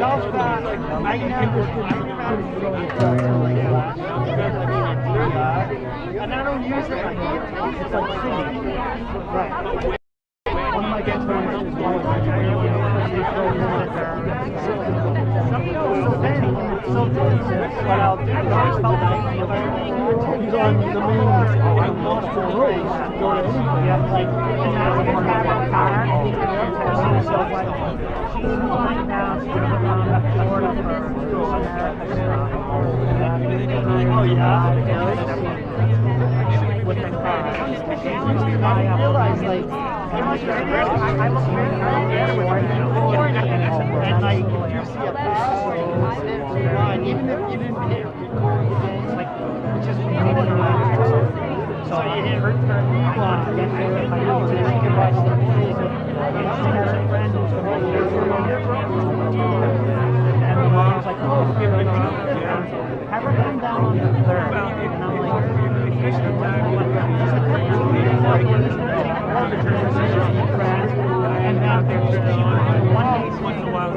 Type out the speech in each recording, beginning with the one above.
And I don't use it like it's like singing. Right. One of my guests is one of my so what I'll do is I felt like he's on the main Monster Road. Yeah, like, and now we're going to have a car. So, like, she's flying down, she's going to go down to Florida for oh, yeah? With the car. I realized, like, I look very and like, you see a line, even if you didn't hit record, like, just so you hit her turn, I can watch the movie, and she has a friend who's going to and the mom's like, oh, have her come down on the third, and I'm like, and now there's one case once in a while,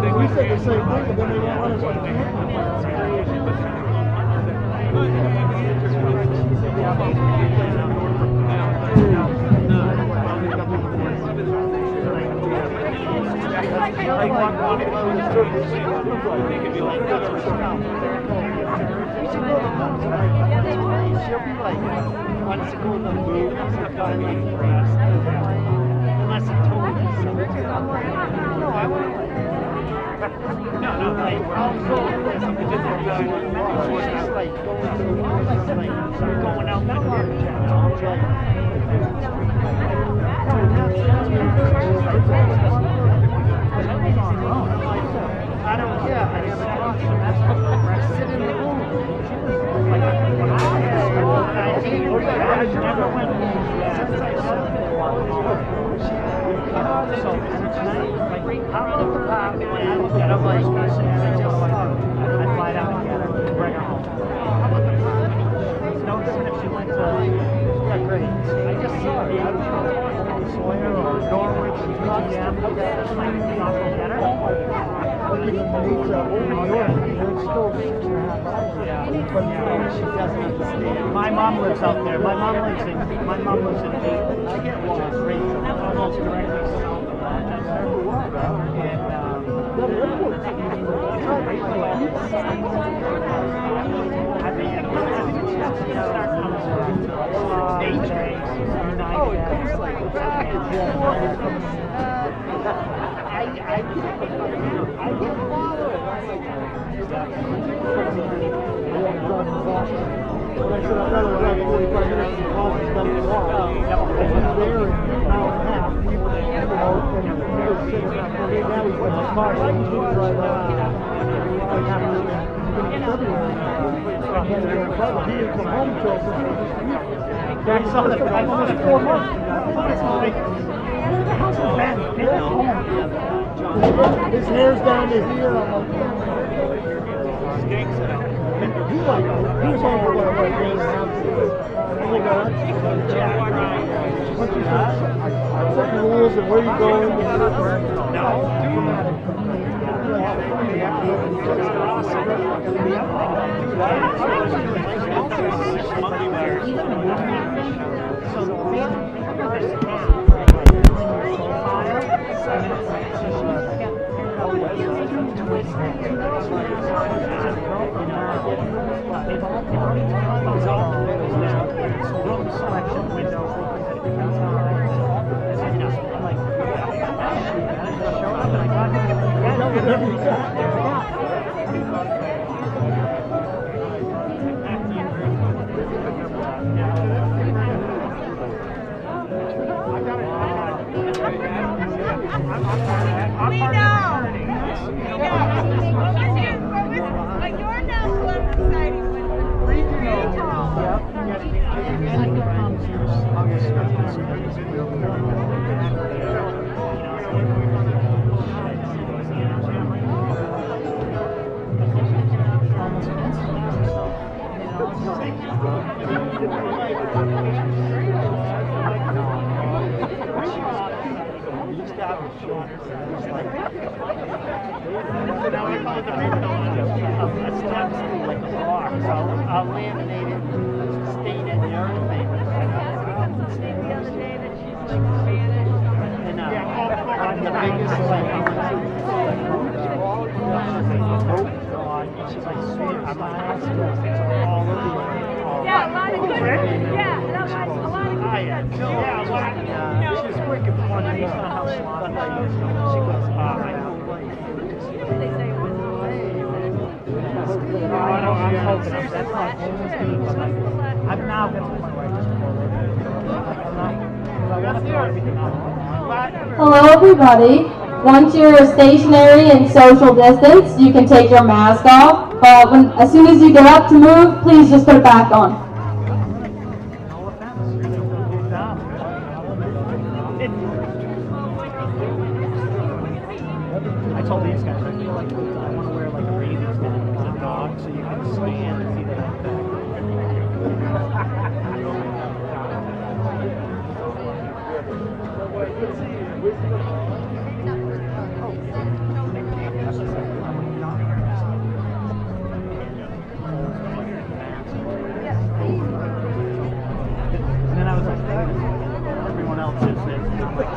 and we said the same thing, but then they won't let us she'll be like, wants to go in the mood, unless he told me something. No, like, I'll go with this. She's like going out that way. I don't, yeah, I sit in the room. I never went since I said so I'm at the top and I'm like, I fly down and get her, bring her home. Noticing if she went to, yeah, great. I just saw her. I was Sawyer or Norwich, GM, that's my awful better. New York, it's still 6.5 hours. Yeah, but she doesn't understand. My mom lives out there. My mom lives in Dayton, which is great. Almost directly south of Manchester. But I said, I'd rather drive 45 minutes and call this dumb walk. And he's there in an hour and a half. And he was sitting back there. Now he's in his car, so he's going to drive out. Like half an hour. He's going to February. He didn't come home until this week. I saw that for almost 4 months. The house is bad. His hair's down to here. I'm like, he was on for what, years and a half. Once you start setting rules and where you going, room selection window. We know. now we call it the red a STEM school like the bar. So I'll laminate it, stain it, and everything. The other day that she's like Spanish. And the biggest like she's like sweet. I'm like all over the Yeah, a lot of good. Yeah, a lot of good. She's wicked funny. I don't know how she goes, I don't like it. They say it was I'm hoping that's my only thing. I'm now going to put my wife just I want to throw everything out. Hello everybody. Once you're stationary and social distance, you can take your mask off. But as soon as you get up to move, please just put it back on. I told these guys I feel like I want to wear like a rabies mask as a dog so you can stand and see the impact. And then I was like, everyone else is this. And I'm like,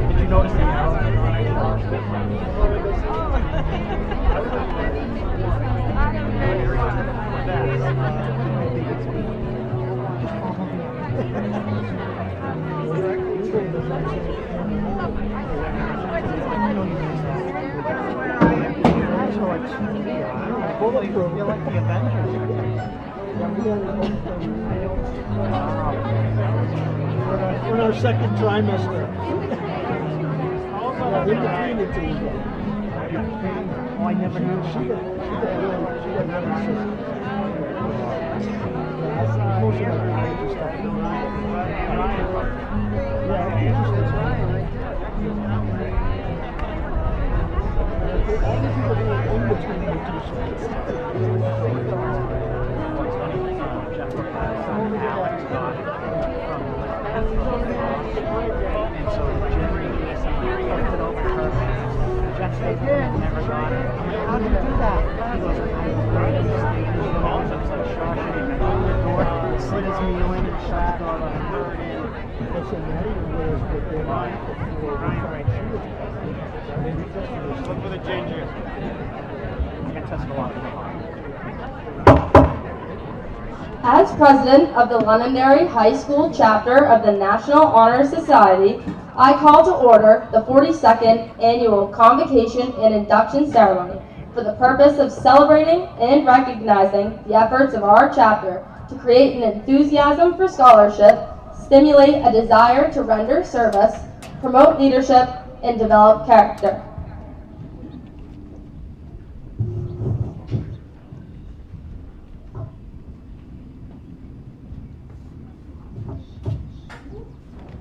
did you notice the arrow? You're like the Avengers. We're in our second trimester. In between the two. Oh, I never knew. She got nervous. Most of that major stuff. Yeah, all the people who are in between the two shows. Alex got it and so Jerry looked it over her. Jeff said, never got it. I'm like, how did you do that? He goes, calls up some shot, and opened the door, slid his meal in, and shot the dog on the bird in. Look for the ginger. I tested a lot of them. As president of the Londonderry High School chapter of the National Honor Society, I call to order the 42nd Annual Convocation and Induction Ceremony for the purpose of celebrating and recognizing the efforts of our chapter to create an enthusiasm for scholarship, stimulate a desire to render service, promote leadership, and develop character.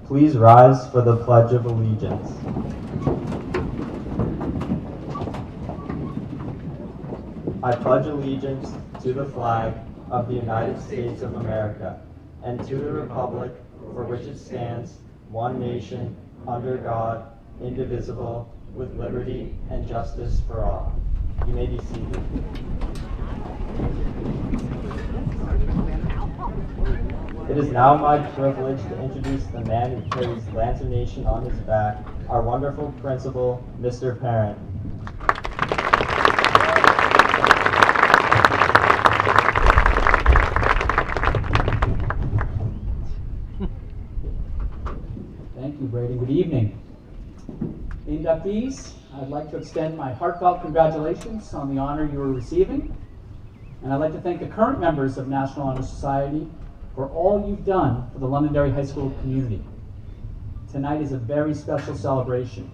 Please rise for the Pledge of Allegiance. I pledge allegiance to the flag of the United States of America and to the republic for which it stands, one nation, under God, indivisible, with liberty and justice for all. You may be seated. It is now my privilege to introduce the man who carries Lantern Nation on his back, our wonderful principal, Mr. Parent. Thank you, Brady. Good evening. Inductees, I'd like to extend my heartfelt congratulations on the honor you are receiving. And I'd like to thank the current members of National Honor Society for all you've done for the Londonderry High School community. Tonight is a very special celebration.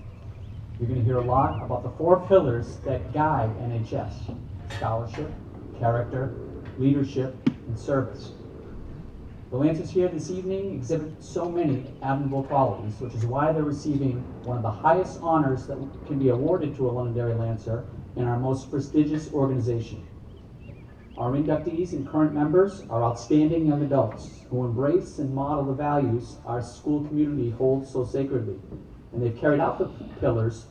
You're going to hear a lot about the 4 pillars that guide NHS: scholarship, character, leadership, and service. The Lancers here this evening exhibit so many admirable qualities, which is why they're receiving one of the highest honors that can be awarded to a Londonderry Lancer in our most prestigious organization. Our inductees and current members are outstanding young adults who embrace and model the values our school community holds so sacredly, and they've carried out the pillars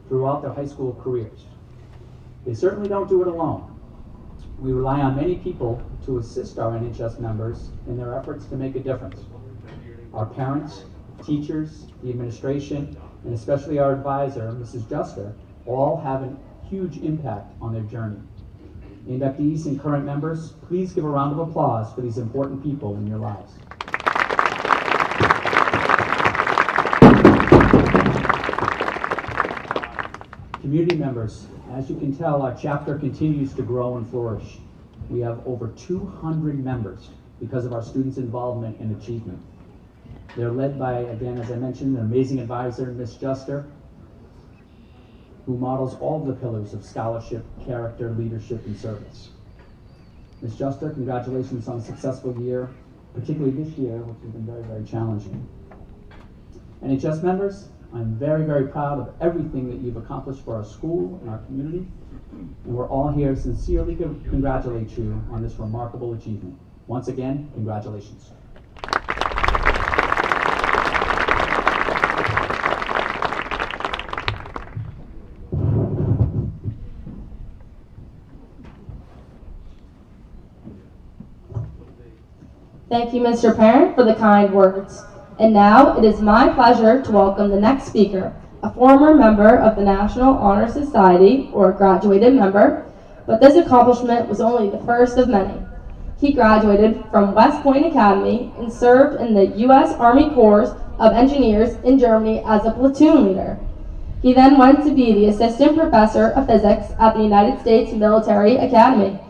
throughout their high school careers. They certainly don't do it alone. We rely on many people to assist our NHS members in their efforts to make a difference. Our parents, teachers, the administration, and especially our advisor, Mrs. Juster, all have a huge impact on their journey. Inductees and current members, please give a round of applause for these important people in your lives. Community members, as you can tell, our chapter continues to grow and flourish. We have over 200 members because of our students' involvement and achievement. They're led by, again, as I mentioned, an amazing advisor, Ms. Juster, who models all the pillars of scholarship, character, leadership, and service. Ms. Juster, congratulations on a successful year, particularly this year, which has been very, very challenging. NHS members, I'm very, very proud of everything that you've accomplished for our school and our community, and we're all here sincerely to congratulate you on this remarkable achievement. Once again, congratulations. Thank you, Mr. Parent, for the kind words. And now it is my pleasure to welcome the next speaker, a former member of the National Honor Society, or a graduated member, but this accomplishment was only the first of many. He graduated from West Point Academy and served in the U.S. Army Corps of Engineers in Germany as a platoon leader. He then went to be the assistant professor of physics at the United States Military Academy.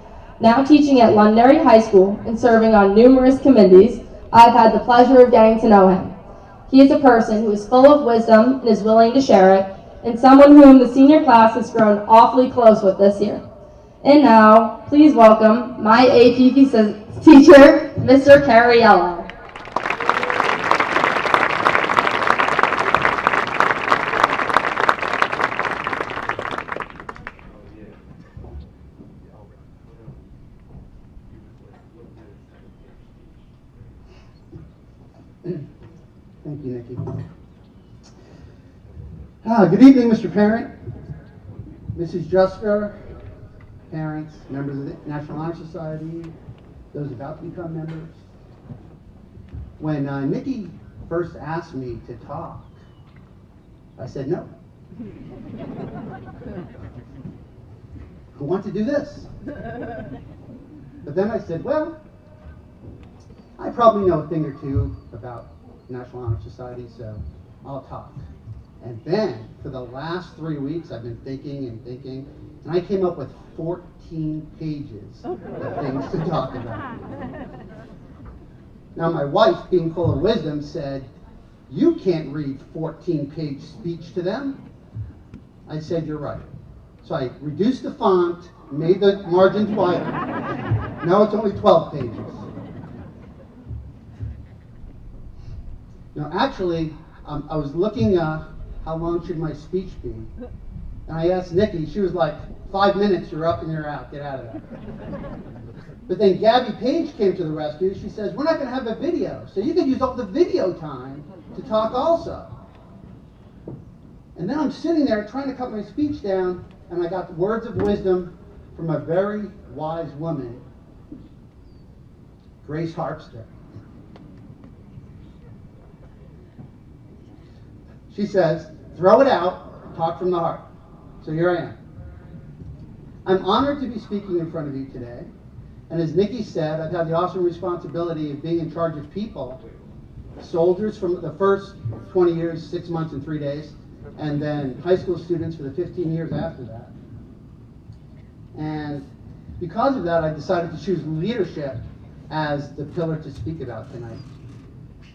Now teaching at Londonderry High School and serving on numerous committees, I've had the pleasure of getting to know him. He is a person who is full of wisdom and is willing to share it, and someone whom the senior class has grown awfully close with this year. And now, please welcome my AP teacher, Mr. Cariello. Thank you, Nikki. Good evening, Mr. Parent, Mrs. Juster, parents, members of the National Honor Society, those about to become members. When Nikki first asked me to talk, I said no. I want to do this. But then I said, well, I probably know a thing or two about National Honor Society, so I'll talk. And then, for the last 3 weeks, I've been thinking and thinking, and I came up with 14 pages of things to talk about. Now, my wife, being full of wisdom, said, you can't read 14-page speech to them. I said, you're right. So I reduced the font, made the margins wider. Now it's only 12 pages. Now, actually, I was looking how long should my speech be, and I asked Nikki. She was like, 5 minutes, you're up and you're out. Get out of there. But then Gabby Page came to the rescue. She says, we're not going to have a video, so you can use all the video time to talk also. And then I'm sitting there trying to cut my speech down, and I got words of wisdom from a very wise woman, Grace Harpster. She says, throw it out, talk from the heart. So here I am. I'm honored to be speaking in front of you today. And as Nikki said, I've had the awesome responsibility of being in charge of people, soldiers from the first 20 years, 6 months and 3 days, and then high school students for the 15 years after that. And because of that, I decided to choose leadership as the pillar to speak about tonight.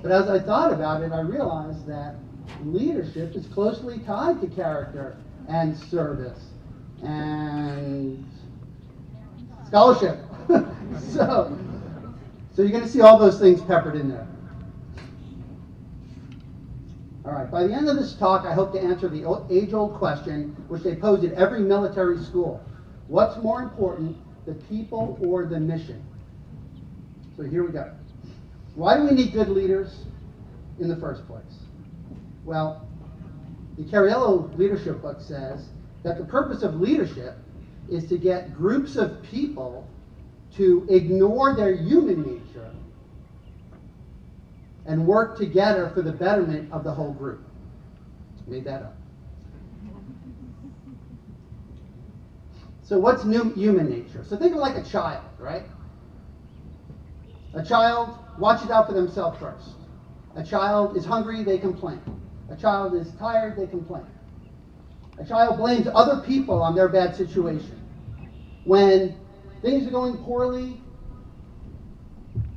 But as I thought about it, I realized that leadership is closely tied to character and service and scholarship. so you're going to see all those things peppered in there. All right, by the end of this talk, I hope to answer the age-old question which they pose at every military school. What's more important, the people, or the mission. So here we go. Why do we need good leaders in the first place? Well, the Cariello leadership book says that the purpose of leadership is to get groups of people to ignore their human nature and work together for the betterment of the whole group. Made that up. So what's human nature? So think of it like a child, right? A child watches out for themselves first. A child is hungry, they complain. A child is tired, they complain. A child blames other people on their bad situation. When things are going poorly,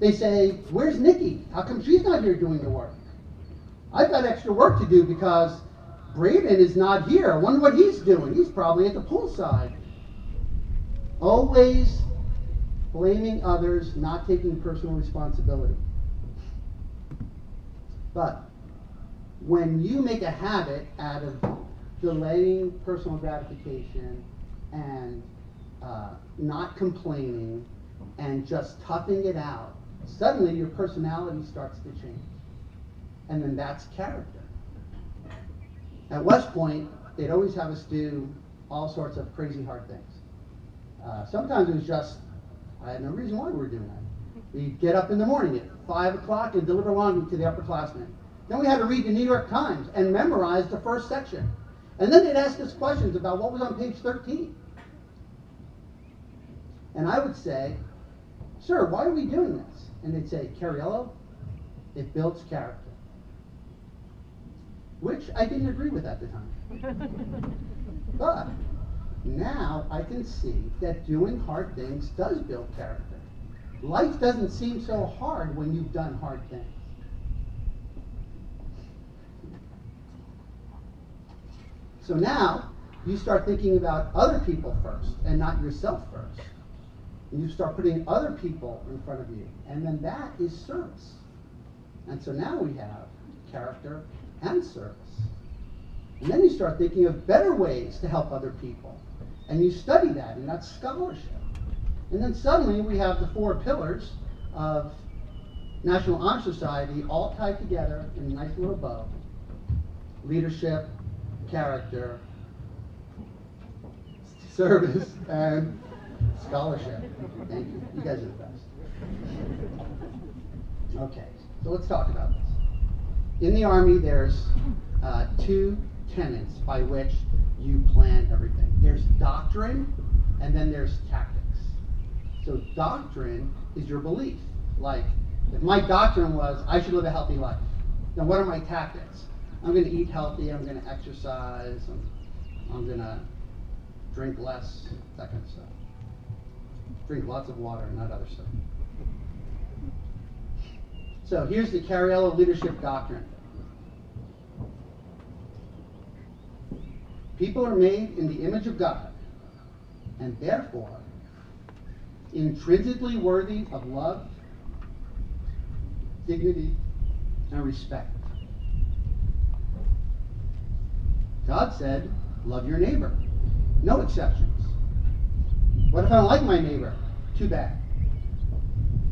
they say, where's Nikki? How come she's not here doing the work? I've got extra work to do because Braden is not here. I wonder what he's doing. He's probably at the poolside. Always blaming others, not taking personal responsibility. But when you make a habit out of delaying personal gratification and not complaining and just toughing it out, suddenly your personality starts to change. And then that's character. At West Point, they'd always have us do all sorts of crazy hard things. Sometimes it was just, I had no reason why we were doing that. We'd get up in the morning at 5 o'clock and deliver laundry to the upperclassmen. Then we had to read the New York Times and memorize the first section. And then they'd ask us questions about what was on page 13. And I would say, sir, why are we doing this? And they'd say, Cariello, it builds character. Which I didn't agree with at the time. But now I can see that doing hard things does build character. Life doesn't seem so hard when you've done hard things. So now you start thinking about other people first and not yourself first. And you start putting other people in front of you. And then that is service. And so now we have character and service. And then you start thinking of better ways to help other people. And you study that, and that's scholarship. And then suddenly we have the 4 pillars of National Honor Society all tied together in a nice little bow. Leadership, character, service, and scholarship. Thank you. You guys are the best. Okay, so let's talk about this. In the Army, there's 2 tenets by which you plan everything. There's doctrine, and then there's tactics. So doctrine is your belief. Like, if my doctrine was, I should live a healthy life, then what are my tactics? I'm going to eat healthy, I'm going to exercise, I'm going to drink less, that kind of stuff. Drink lots of water, not other stuff. So here's the Cariello leadership doctrine. People are made in the image of God, and therefore intrinsically worthy of love, dignity, and respect. God said, love your neighbor. No exceptions. What if I don't like my neighbor? Too bad.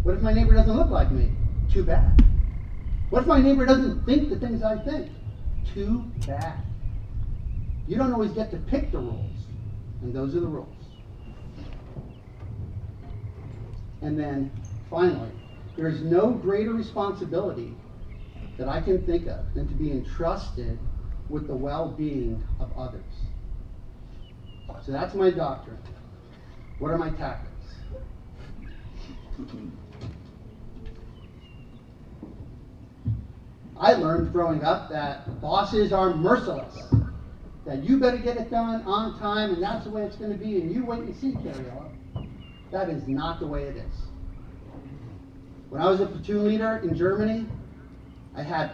What if my neighbor doesn't look like me? Too bad. What if my neighbor doesn't think the things I think? Too bad. You don't always get to pick the rules, and those are the rules. And then, finally, there is no greater responsibility that I can think of than to be entrusted with the well-being of others. So that's my doctrine. What are my tactics? I learned growing up that bosses are merciless. That you better get it done on time, and that's the way it's going to be, and you wait and see, Cariello. That is not the way it is. When I was a platoon leader in Germany, I had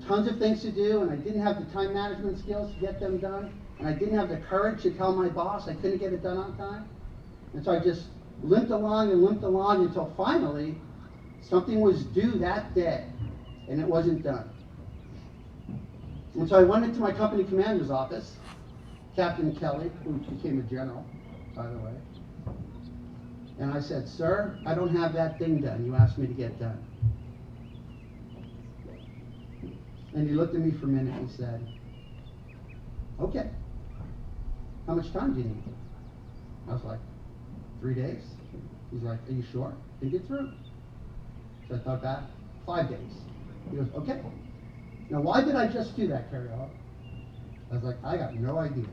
tons of things to do, and I didn't have the time management skills to get them done, and I didn't have the courage to tell my boss I couldn't get it done on time. And so I just limped along until finally something was due that day, and it wasn't done. And so I went into my company commander's office, Captain Kelly, who became a general, by the way. And I said, sir, I don't have that thing done you asked me to get done. And he looked at me for a minute and he said, okay, how much time do you need? I was like, 3 days. He's like, are you sure? Think it through. So I thought back, 5 days. He goes, okay. Now why did I just do that, Carriola? I was like, I got no idea.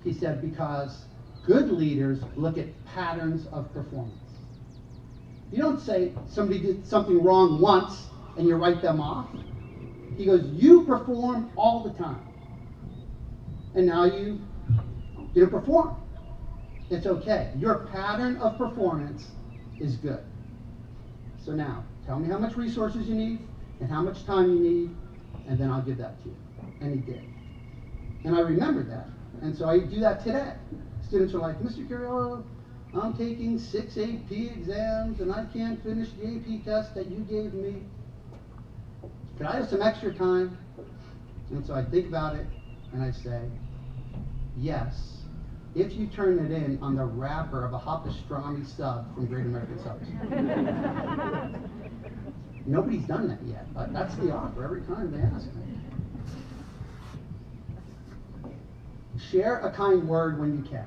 He said, because good leaders look at patterns of performance. You don't say somebody did something wrong once and you write them off. He goes, you perform all the time. And now you didn't perform. It's okay. Your pattern of performance is good. So now, tell me how much resources you need and how much time you need, and then I'll give that to you. And he did. And I remembered that. And so I do that today. Students are like, Mr. Carriola, I'm taking 6 AP exams and I can't finish the AP test that you gave me. Could I have some extra time? And so I think about it and I say, yes, if you turn it in on the wrapper of a hot pastrami sub from Great American Subs. Nobody's done that yet, but that's the offer every time they ask me. Share a kind word when you can.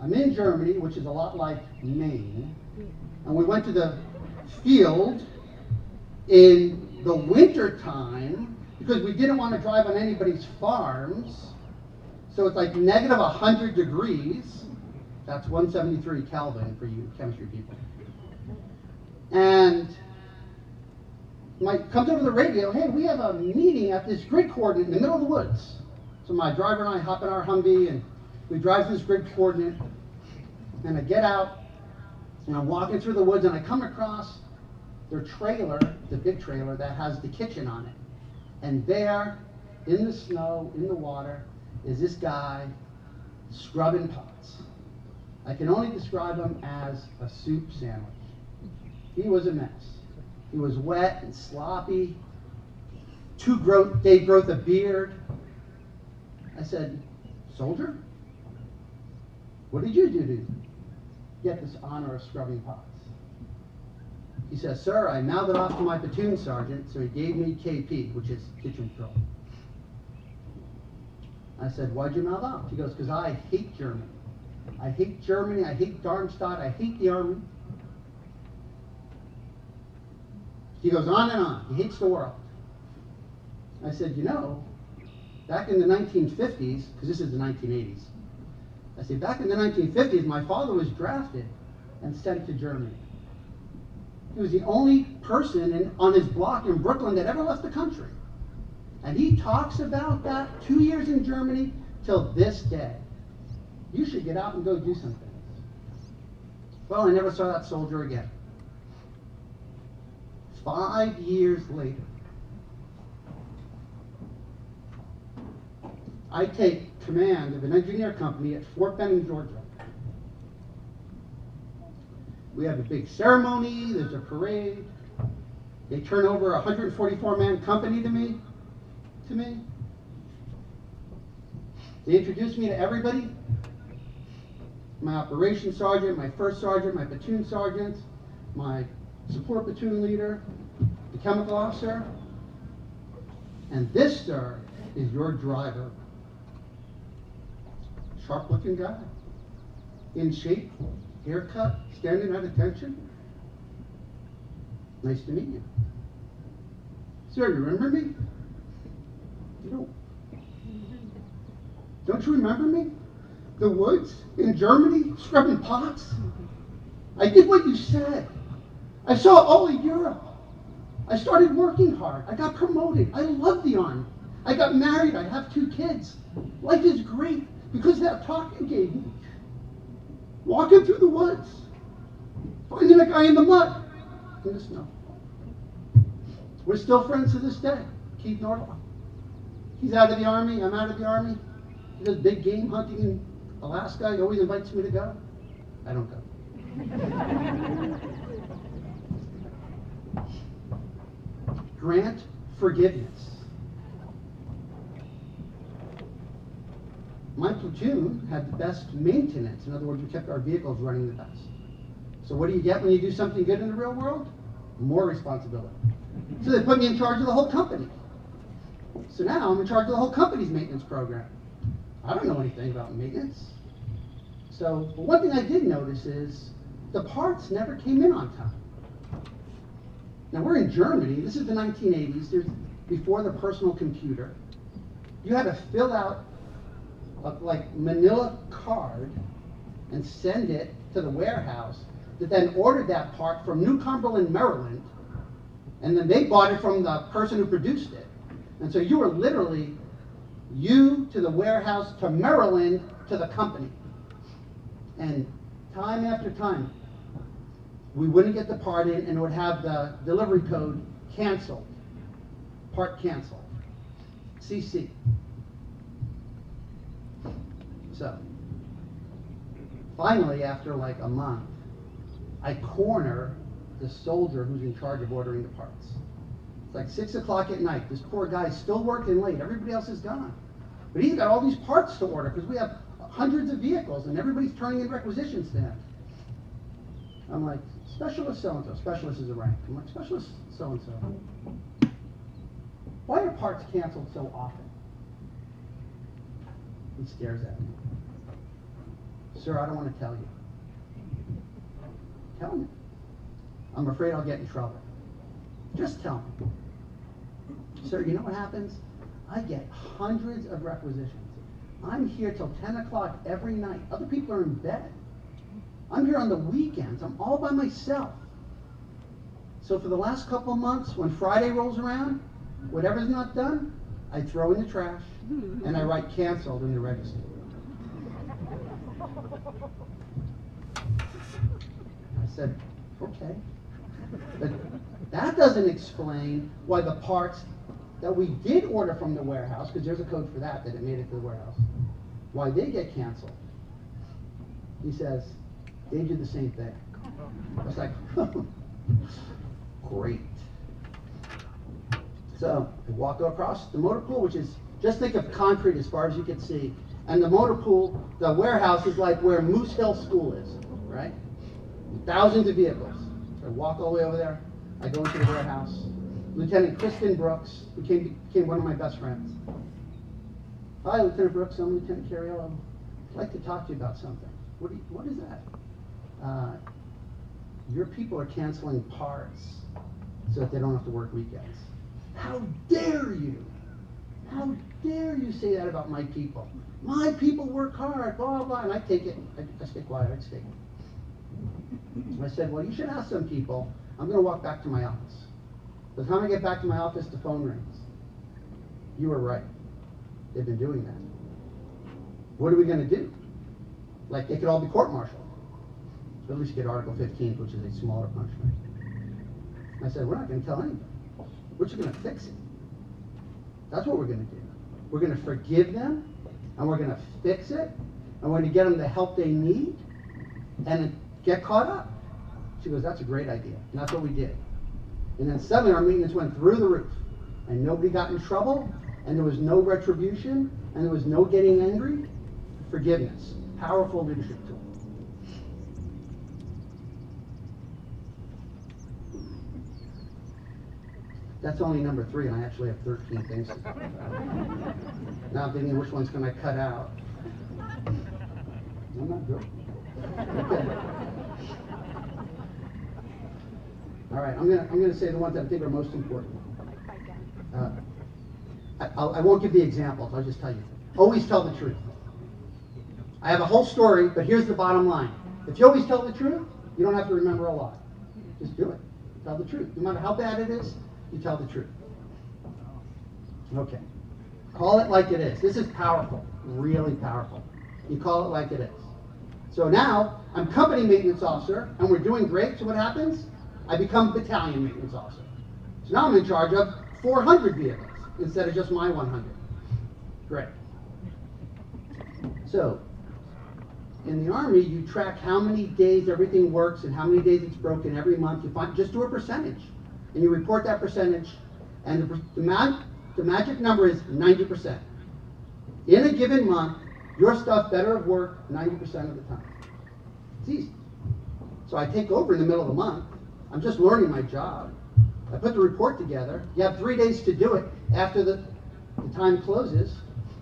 I'm in Germany, which is a lot like Maine, and we went to the field in the winter time because we didn't want to drive on anybody's farms. So it's like negative 100 degrees. That's 173 Kelvin for you chemistry people. And Mike comes over the radio, hey, we have a meeting at this grid coordinate in the middle of the woods. So my driver and I hop in our Humvee and we drive to this grid coordinate. And I get out and I'm walking through the woods and I come across their trailer, the big trailer that has the kitchen on it. And there, in the snow, in the water, is this guy scrubbing pots. I can only describe him as a soup sandwich. He was a mess. He was wet and sloppy, 2-day growth of beard. I said, soldier, what did you do to get this honor of scrubbing pots? He says, sir, I mouthed it off to my platoon sergeant, so he gave me KP, which is kitchen patrol. I said, why'd you mouth off? He goes, because I hate Germany. I hate Germany, I hate Darmstadt, I hate the army. He goes on and on. He hates the world. I said, you know, back in the 1950s, because this is the 1980s, I said, back in the 1950s, my father was drafted and sent to Germany. He was the only person on his block in Brooklyn that ever left the country. And he talks about that 2 years in Germany till this day. You should get out and go do something. Well, I never saw that soldier again. 5 years later, I take command of an engineer company at Fort Benning, Georgia. We have a big ceremony, there's a parade. They turn over a 144-man company to me. They introduce me to everybody. My operations sergeant, my first sergeant, my platoon sergeants, my support platoon leader, the chemical officer. And this, sir, is your driver. Sharp-looking guy, in shape, haircut, standing at attention. Nice to meet you. Sir, you remember me? You don't. Don't you remember me? The woods in Germany, scrubbing pots? I did what you said. I saw all of Europe. I started working hard. I got promoted. I love the army. I got married. I have 2 kids. Life is great because of that talk you gave me. Walking through the woods, finding a guy in the mud, in the snow. We're still friends to this day. Keith Norlaw. He's out of the army. I'm out of the army. He does big game hunting in Alaska. He always invites me to go. I don't go. Grant forgiveness. my platoon had the best maintenance. In other words, we kept our vehicles running the best. So what do you get when you do something good in the real world? More responsibility. So they put me in charge of the whole company. So now I'm in charge of the whole company's maintenance program. I don't know anything about maintenance. So but one thing I did notice is the parts never came in on time. Now we're in Germany. This is the 1980s. There's before the personal computer. You had to fill out a manila card and send it to the warehouse that then ordered that part from New Cumberland, Maryland, and then they bought it from the person who produced it. And so you were literally you to the warehouse to Maryland to the company. And time after time, we wouldn't get the part in and it would have the delivery code canceled, part canceled, CC. So, finally, after like a month, I corner the soldier who's in charge of ordering the parts. It's like 6 o'clock at night. This poor guy's still working late. Everybody else is gone. But he's got all these parts to order because we have hundreds of vehicles and everybody's turning in requisitions to him. I'm like, specialist so-and-so. Specialist is a rank. I'm like, specialist so-and-so. Why are parts canceled so often? He stares at me. Sir, I don't want to tell you. Tell me. I'm afraid I'll get in trouble. Just tell me. Sir, you know what happens? I get hundreds of requisitions. I'm here till 10 o'clock every night. Other people are in bed. I'm here on the weekends. I'm all by myself. So for the last couple of months, when Friday rolls around, whatever's not done, I throw in the trash and I write canceled in the register. I said, okay. But that doesn't explain why the parts that we did order from the warehouse, because there's a code for that it made it to the warehouse, why they get canceled. He says, they did the same thing. I was like, great. So I walk across the motor pool, which is, just think of concrete as far as you can see. And the motor pool, the warehouse is like where Moose Hill School is, right? Thousands of vehicles. So I walk all the way over there. I go into the warehouse. Lieutenant Kristen Brooks became one of my best friends. Hi, Lieutenant Brooks. I'm Lieutenant Cariello. I'd like to talk to you about something. What is that? Your people are canceling parts so that they don't have to work weekends. How dare you? How dare you say that about my people? My people work hard, blah, blah, and I take it. I stay quiet. I stay quiet. I said, well, you should ask some people. I'm going to walk back to my office. By the time I get back to my office, the phone rings. You were right. They've been doing that. What are we going to do? Like, they could all be court-martialed. So at least get Article 15, which is a smaller punishment. I said, we're not going to tell anybody. We're just going to fix it. That's what we're going to do. We're going to forgive them, and we're going to fix it, and we're going to get them the help they need, and get caught up. She goes, that's a great idea. And that's what we did. And then suddenly our maintenance went through the roof, and nobody got in trouble, and there was no retribution, and there was no getting angry. Forgiveness. Powerful leadership tool. That's only number 3, and I actually have 13 things to talk about. Now I'm thinking, which ones can I cut out? I'm not good. Okay. All right, I'm gonna say the ones that I think are most important. I won't give the examples. I'll just tell you. Always tell the truth. I have a whole story, but here's the bottom line. If you always tell the truth, you don't have to remember a lot. Just do it. Tell the truth. No matter how bad it is, you tell the truth. Okay. Call it like it is. This is powerful. Really powerful. You call it like it is. So now, I'm company maintenance officer, and we're doing great. So what happens? I become battalion maintenance officer. So now I'm in charge of 400 vehicles instead of just my 100. Great. So, in the Army, you track how many days everything works and how many days it's broken every month. You just do a percentage. And you report that percentage, and the magic number is 90%. In a given month, Your stuff better have worked 90% of the time. It's easy. So I take over in the middle of the month. I'm just learning my job. I put the report together. You have 3 days to do it after the time closes.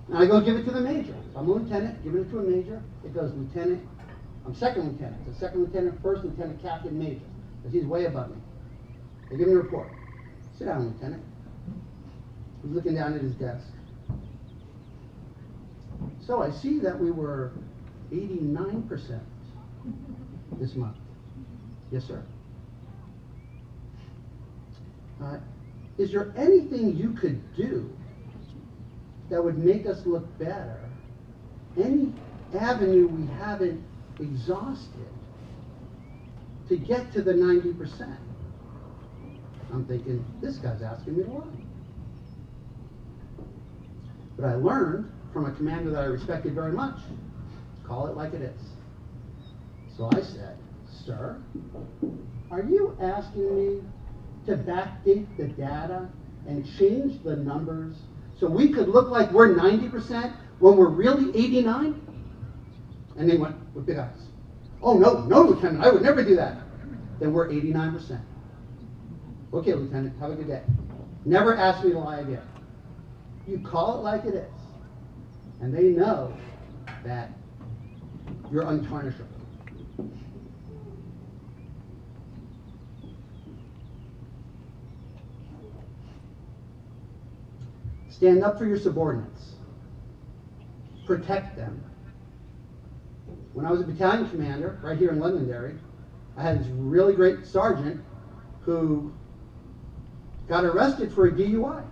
And I go give it to the major. So I'm a lieutenant, giving it to a major. It goes lieutenant. I'm second lieutenant. So second lieutenant, first lieutenant, captain, major. Because he's way above me. They give me a report. Sit down, lieutenant. He's looking down at his desk. So I see that we were 89% this month. Yes, sir. Is there anything you could do that would make us look better? Any avenue we haven't exhausted to get to the 90%? I'm thinking, this guy's asking me a lot. But I learned from a commander that I respected very much, call it like it is. So I said, sir, are you asking me to backdate the data and change the numbers so we could look like we're 90% when we're really 89? And they went with big eyes. Oh, no, Lieutenant, I would never do that. Then we're 89%. Okay, Lieutenant, have a good day. Never ask me to lie again. You call it like it is. And they know that you're untarnishable. Stand up for your subordinates. Protect them. When I was a battalion commander, right here in Londonderry, I had this really great sergeant who got arrested for a DUI.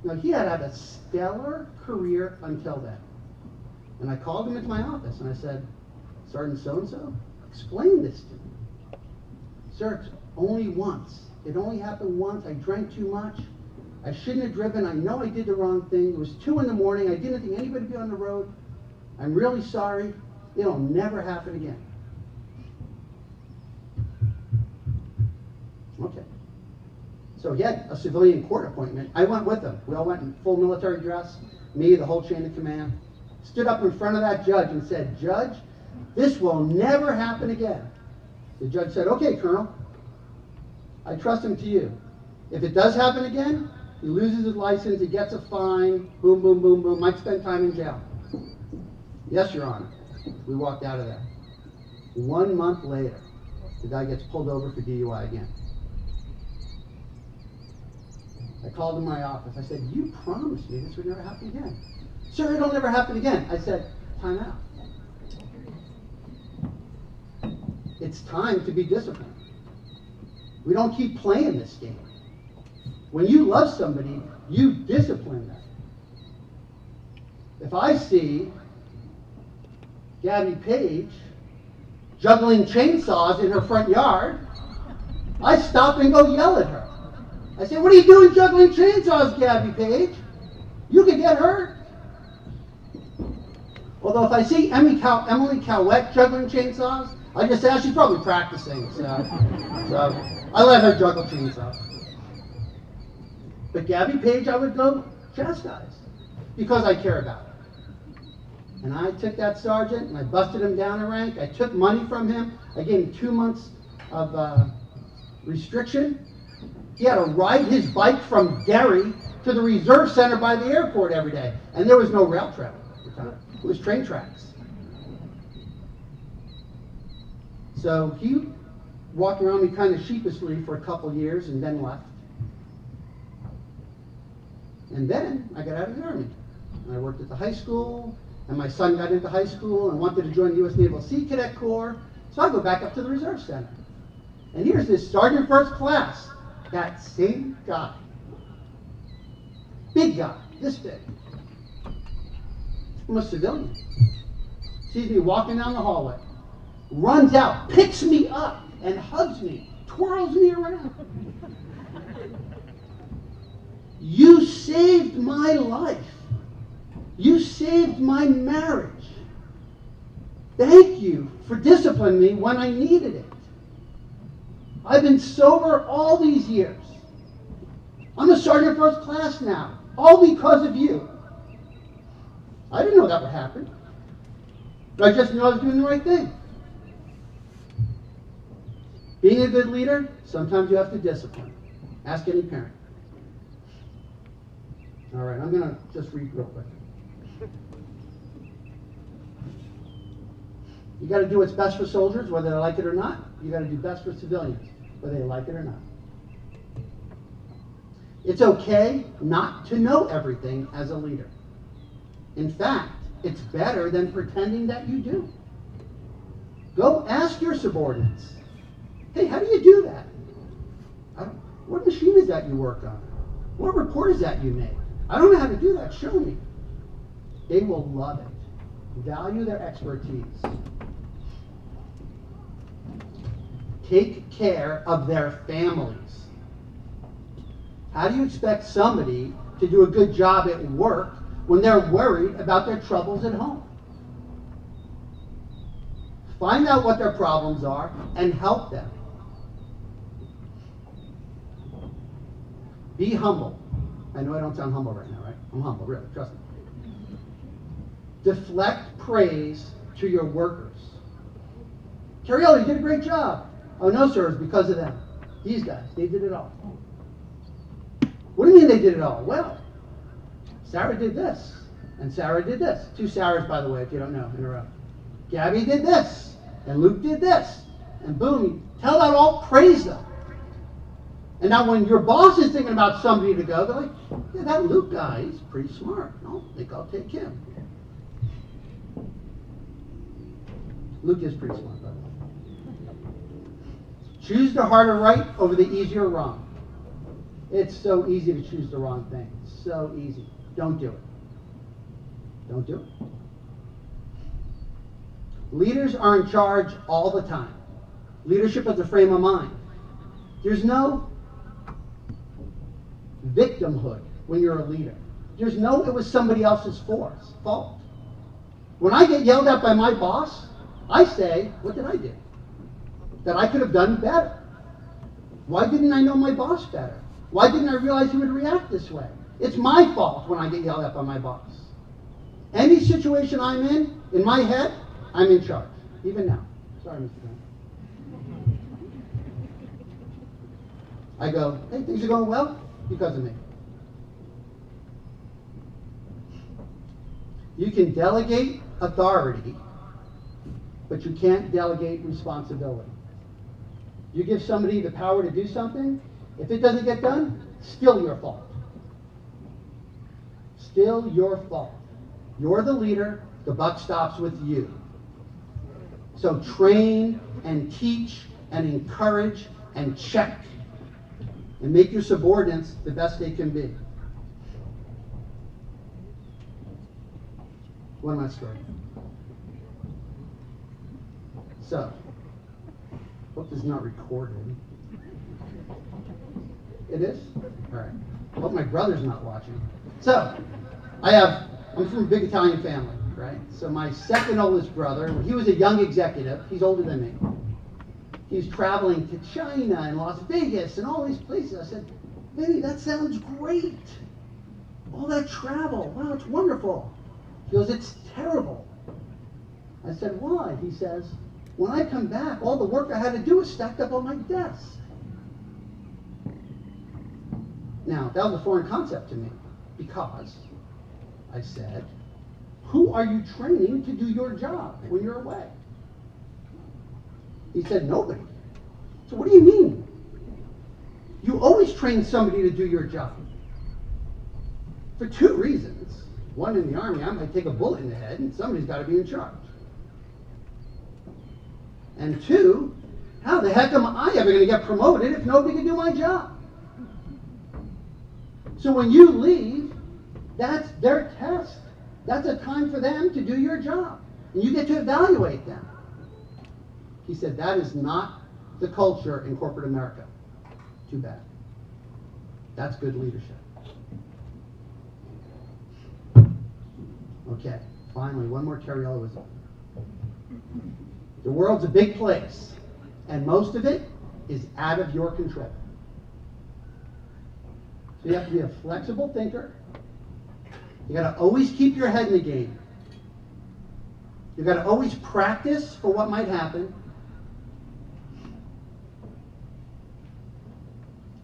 Now, he had had a stellar career until then. And I called him into my office and I said, Sergeant so-and-so, explain this to me. Sir, it's only once. It only happened once. I drank too much. I shouldn't have driven. I know I did the wrong thing. It was 2 in the morning. I didn't think anybody would be on the road. I'm really sorry. It'll never happen again. Okay. So he had a civilian court appointment. I went with him. We all went in full military dress, me, the whole chain of command. Stood up in front of that judge and said, Judge, this will never happen again. The judge said, okay, Colonel, I trust him to you. If it does happen again, he loses his license, he gets a fine, boom, boom, boom, boom, might spend time in jail. Yes, Your Honor. We walked out of there. 1 month later, the guy gets pulled over for DUI again. I called in my office. I said, you promised me this would never happen again. Sir, it'll never happen again. I said, time out. It's time to be disciplined. We don't keep playing this game. When you love somebody, you discipline them. If I see Gabby Page juggling chainsaws in her front yard, I stop and go yell at her. I say, what are you doing juggling chainsaws, Gabby Page? You could get hurt. Although if I see Emily Cowett juggling chainsaws, I just say, oh, she's probably practicing. So I let her juggle chainsaws. But Gabby Page, I would go chastise because I care about her. And I took that sergeant and I busted him down a rank. I took money from him. I gave him 2 months of restriction. He had to ride his bike from Derry to the reserve center by the airport every day. And there was no rail travel at the time. It was train tracks. So he walked around me kind of sheepishly for a couple years and then left. And then I got out of the Army. And I worked at the high school, and my son got into high school and wanted to join the U.S. Naval Sea Cadet Corps. So I go back up to the Reserve Center. And here's this Sergeant First Class, that same guy. Big guy, this big. I'm a civilian. Sees me walking down the hallway, runs out, picks me up, and hugs me, twirls me around. You saved my life. You saved my marriage. Thank you for disciplining me when I needed it. I've been sober all these years. I'm a Sergeant First Class now, all because of you. I didn't know that would happen. But I just knew I was doing the right thing. Being a good leader, sometimes you have to discipline. Ask any parent. All right, I'm going to just read real quick. You got to do what's best for soldiers, whether they like it or not. You got to do best for civilians, whether they like it or not. It's okay not to know everything as a leader. In fact, it's better than pretending that you do. Go ask your subordinates. Hey, how do you do that? What machine is that you work on? What report is that you make? I don't know how to do that. Show me. They will love it. Value their expertise. Take care of their families. How do you expect somebody to do a good job at work when they're worried about their troubles at home? Find out what their problems are and help them. Be humble. I know I don't sound humble right now, right? I'm humble, really, trust me. Deflect praise to your workers. Carriello, you did a great job. Oh no, sir, it's because of them. These guys, they did it all. What do you mean they did it all? Well, Sarah did this, and Sarah did this. 2 Sarahs, by the way, if you don't know, in a row. Gabby did this, and Luke did this, and boom, you tell that all, praise them. And now when your boss is thinking about somebody to go, they're like, yeah, that Luke guy, he's pretty smart. I think I'll take him. Luke is pretty smart, by the way. Choose the harder right over the easier wrong. It's so easy to choose the wrong thing. So easy. Don't do it. Don't do it. Leaders are in charge all the time. Leadership is a frame of mind. There's no victimhood when you're a leader. There's no, it was somebody else's fault. When I get yelled at by my boss, I say, what did I do? That I could have done better. Why didn't I know my boss better? Why didn't I realize he would react this way? It's my fault when I get yelled at by my boss. Any situation I'm in my head, I'm in charge. Even now. Sorry, Mr. Grant. I go, hey, things are going well because of me. You can delegate authority, but you can't delegate responsibility. You give somebody the power to do something, if it doesn't get done, still your fault. Still your fault. You're the leader, the buck stops with you. So train and teach and encourage and check and make your subordinates the best they can be. One last story. So, hope this is not recorded. It is? All right. Hope my brother's not watching. So, I'm from a big Italian family, right? So my second oldest brother, when he was a young executive, he's older than me. He's traveling to China and Las Vegas and all these places. I said, Vinny, that sounds great. All that travel, wow, it's wonderful. He goes, it's terrible. I said, why? He says, when I come back, all the work I had to do is stacked up on my desk. Now, that was a foreign concept to me because I said, who are you training to do your job when you're away? He said, nobody. So what do you mean? You always train somebody to do your job. For 2 reasons. One, in the Army, I might take a bullet in the head and somebody's got to be in charge. And 2, how the heck am I ever going to get promoted if nobody can do my job? So when you leave, that's their test. That's a time for them to do your job. And you get to evaluate them. He said, that is not the culture in corporate America. Too bad. That's good leadership. Okay, finally, one more Carrielloism. The world's a big place, and most of it is out of your control. So you have to be a flexible thinker. You got to always keep your head in the game. You've got to always practice for what might happen.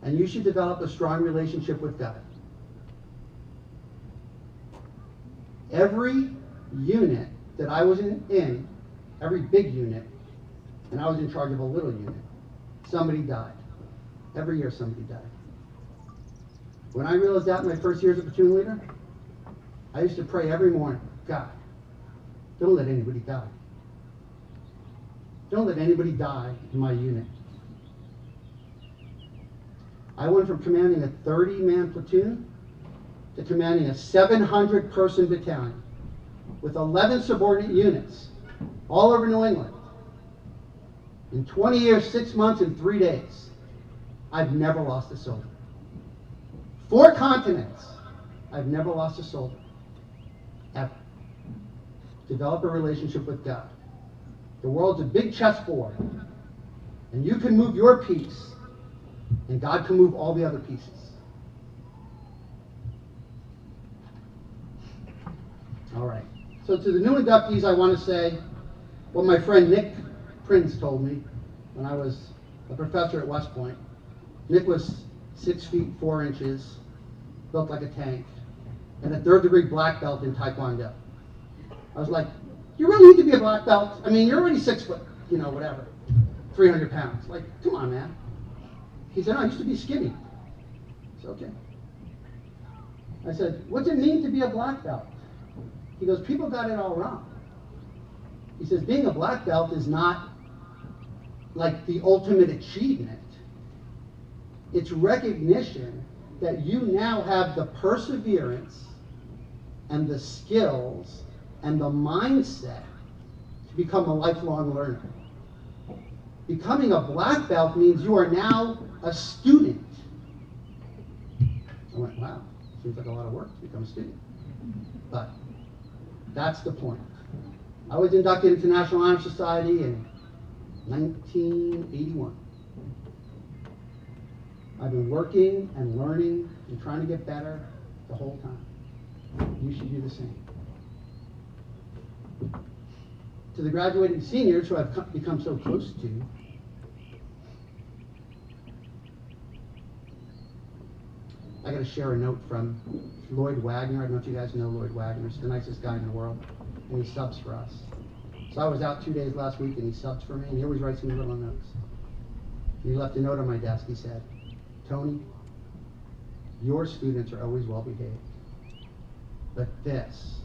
And you should develop a strong relationship with God. Every unit that I was in, every big unit, and I was in charge of a little unit, somebody died. Every year somebody died. When I realized that in my first year as a platoon leader, I used to pray every morning, God, don't let anybody die. Don't let anybody die in my unit. I went from commanding a 30-man platoon to commanding a 700-person battalion with 11 subordinate units all over New England. In 20 years, 6 months, and 3 days, I've never lost a soldier. 4 continents, I've never lost a soldier. Ever. Develop a relationship with God. The world's a big chessboard, and you can move your piece, and God can move all the other pieces. All right. So to the new inductees, I want to say what my friend Nick Prince told me when I was a professor at West Point. Nick was 6 feet 4 inches, built like a tank, and a 3rd-degree black belt in Taekwondo. I was like, you really need to be a black belt? I mean, you're already 6 foot, whatever, 300 pounds. Like, come on, man. He said, no, I used to be skinny. I said, okay. I said, what's it mean to be a black belt? He goes, people got it all wrong. He says, being a black belt is not like the ultimate achievement. It's recognition that you now have the perseverance and the skills and the mindset to become a lifelong learner. Becoming a black belt means you are now a student. I went, wow, seems like a lot of work to become a student. But that's the point. I was inducted into National Honor Society in 1981. I've been working and learning and trying to get better the whole time. You should do the same. To the graduating seniors who I've become so close to, I got to share a note from Lloyd Wagner. I don't know if you guys know Lloyd Wagner. He's the nicest guy in the world, and he subs for us. So I was out 2 days last week, and he subs for me, and he always writes me little notes. He left a note on my desk. He said, Tony, your students are always well behaved, but this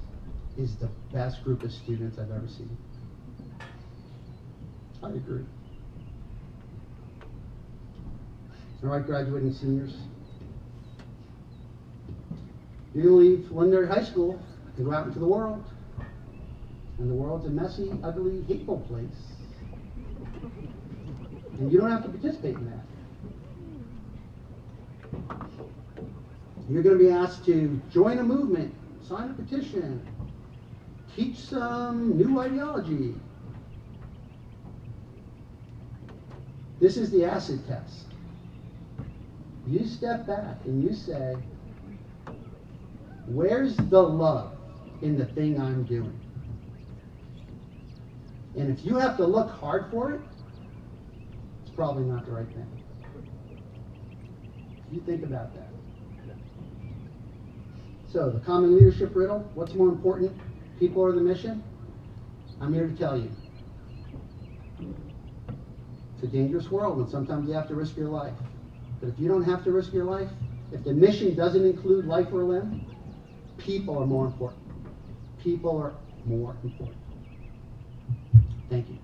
is the best group of students I've ever seen. I agree. All right, graduating seniors. You're going to leave Londonderry High School and go out into the world. And the world's a messy, ugly, hateful place. And you don't have to participate in that. You're going to be asked to join a movement, sign a petition, teach some new ideology. This is the acid test. You step back and you say, where's the love in the thing I'm doing? And if you have to look hard for it, it's probably not the right thing. You think about that. So, the common leadership riddle, what's more important, people or the mission? I'm here to tell you. It's a dangerous world, and sometimes you have to risk your life. But if you don't have to risk your life, if the mission doesn't include life or limb, people are more important. People are more important. Thank you.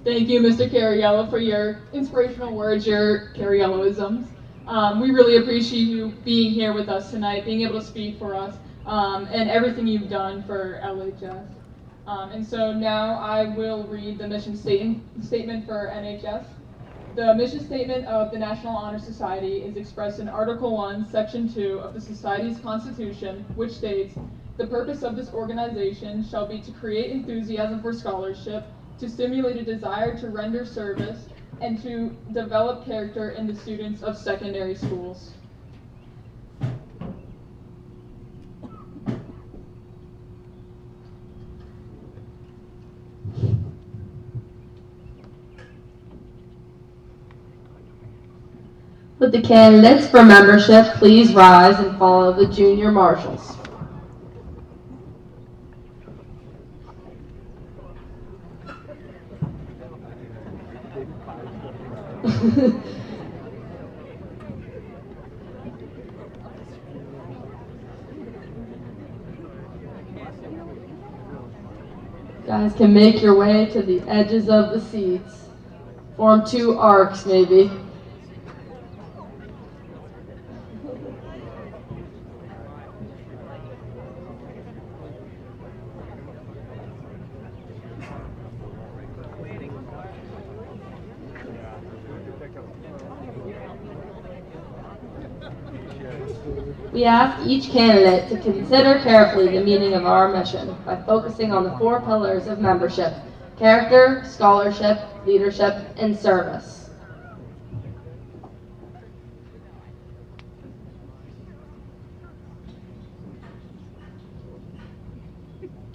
Thank you, Mr. Cariello, for your inspirational words, your Carielloisms. We really appreciate you being here with us tonight, being able to speak for us, and everything you've done for LHS. And so now I will read the mission statement for NHS. The mission statement of the National Honor Society is expressed in Article 1, Section 2 of the Society's Constitution, which states, "The purpose of this organization shall be to create enthusiasm for scholarship, to stimulate a desire to render service, and to develop character in the students of secondary schools." Would the candidates for membership please rise and follow the junior marshals? Guys can make your way to the edges of the seats. Form 2 arcs, maybe. We ask each candidate to consider carefully the meaning of our mission by focusing on the 4 pillars of membership: character, scholarship, leadership, and service.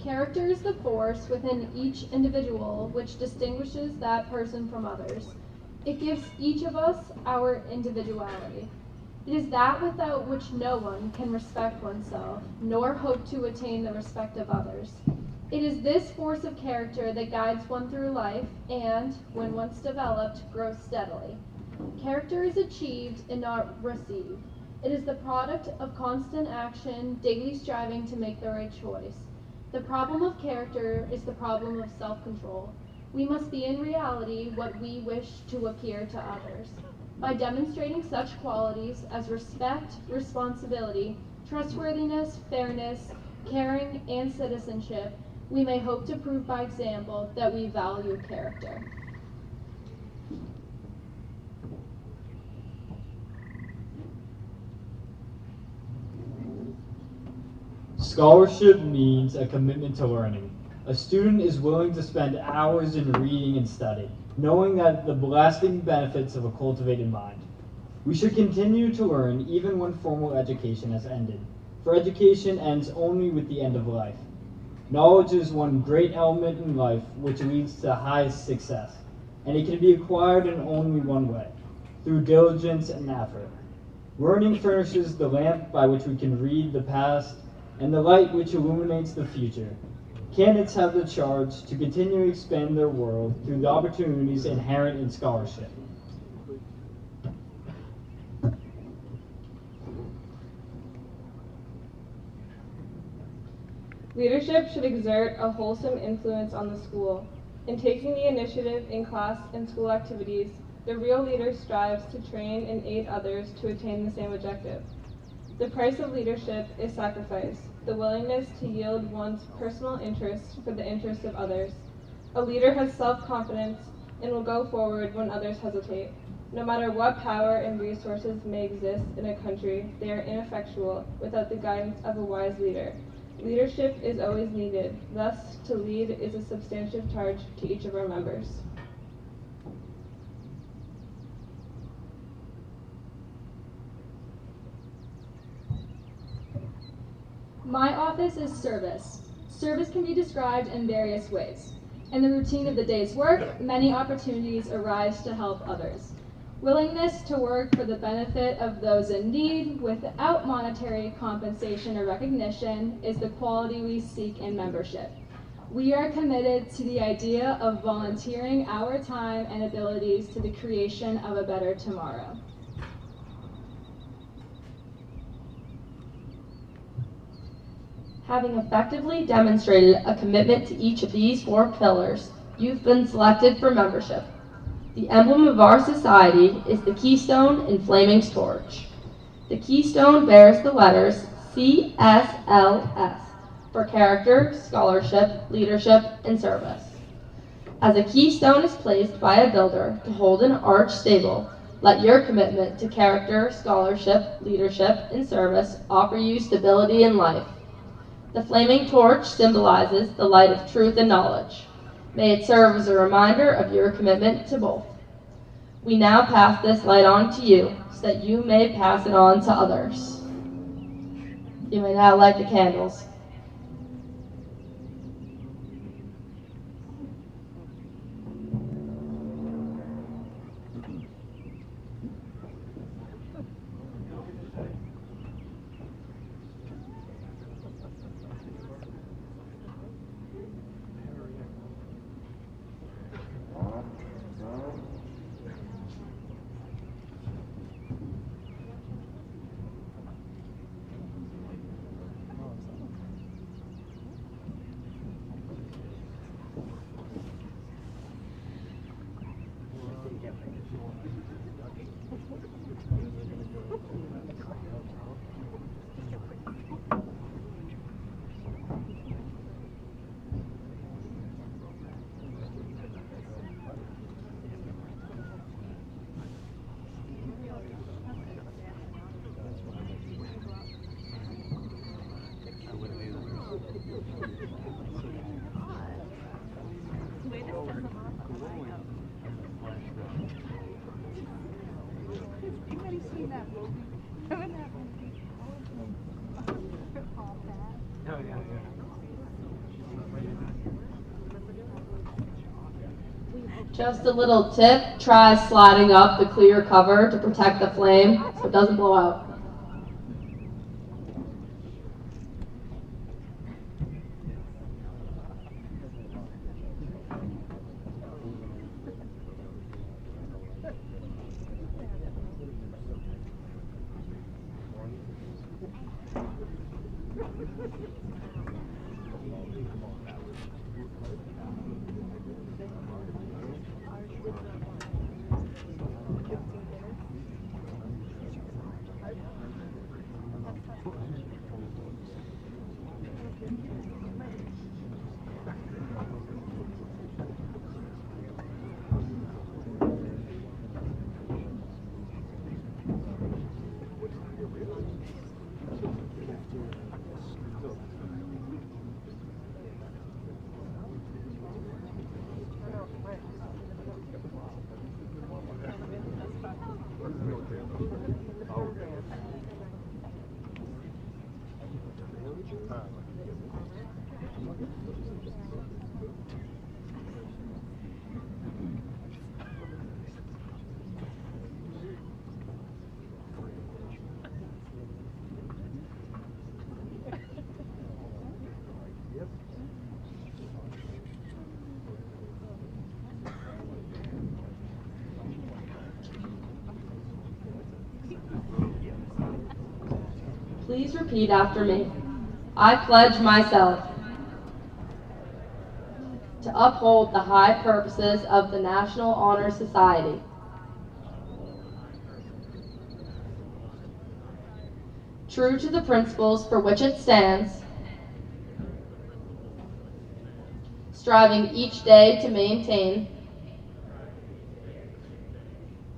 Character is the force within each individual which distinguishes that person from others. It gives each of us our individuality. It is that without which no one can respect oneself, nor hope to attain the respect of others. It is this force of character that guides one through life and, when once developed, grows steadily. Character is achieved and not received. It is the product of constant action, daily striving to make the right choice. The problem of character is the problem of self-control. We must be in reality what we wish to appear to others. By demonstrating such qualities as respect, responsibility, trustworthiness, fairness, caring, and citizenship, we may hope to prove by example that we value character. Scholarship means a commitment to learning. A student is willing to spend hours in reading and study, knowing that the lasting benefits of a cultivated mind. We should continue to learn even when formal education has ended, for education ends only with the end of life. Knowledge is one great element in life which leads to highest success, and it can be acquired in only one way, through diligence and effort. Learning furnishes the lamp by which we can read the past and the light which illuminates the future. Candidates have the charge to continue to expand their world through the opportunities inherent in scholarship. Leadership should exert a wholesome influence on the school. In taking the initiative in class and school activities, the real leader strives to train and aid others to attain the same objective. The price of leadership is sacrifice, the willingness to yield one's personal interest for the interest of others. A leader has self-confidence and will go forward when others hesitate. No matter what power and resources may exist in a country, they are ineffectual without the guidance of a wise leader. Leadership is always needed. Thus, to lead is a substantive charge to each of our members. My office is service. Service can be described in various ways. In the routine of the day's work, many opportunities arise to help others. Willingness to work for the benefit of those in need without monetary compensation or recognition is the quality we seek in membership. We are committed to the idea of volunteering our time and abilities to the creation of a better tomorrow. Having effectively demonstrated a commitment to each of these 4 pillars, you've been selected for membership. The emblem of our society is the keystone in flaming torch. The keystone bears the letters CSLS, for character, scholarship, leadership, and service. As a keystone is placed by a builder to hold an arch stable, let your commitment to character, scholarship, leadership, and service offer you stability in life. The flaming torch symbolizes the light of truth and knowledge. May it serve as a reminder of your commitment to both. We now pass this light on to you so that you may pass it on to others. You may now light the candles. Just a little tip, try sliding up the clear cover to protect the flame so it doesn't blow out. Please repeat after me. I pledge myself to uphold the high purposes of the National Honor Society, true to the principles for which it stands, striving each day to maintain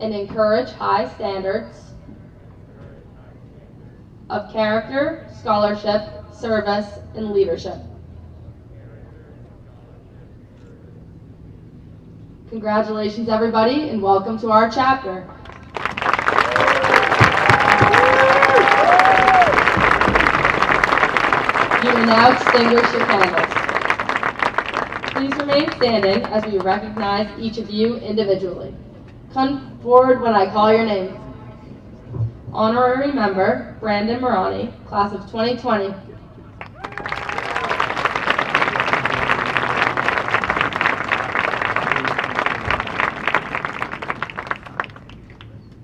and encourage high standards of character, scholarship, service, and leadership. Congratulations, everybody, and welcome to our chapter. You may now extinguish your candles. Please remain standing as we recognize each of you individually. Come forward when I call your name. Honorary Member, Brandon Morani, Class of 2020.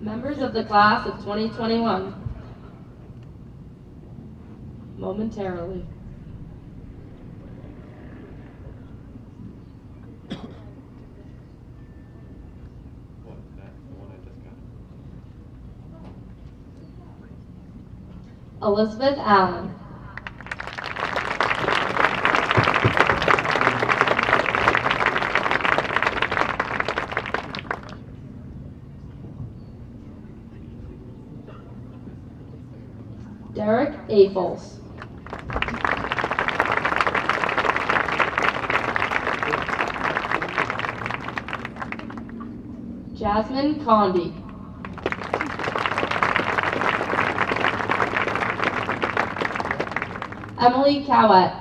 Members of the Class of 2021. Momentarily. Elizabeth Allen. Derek Aples. Jasmine Condi. Emily Cowett.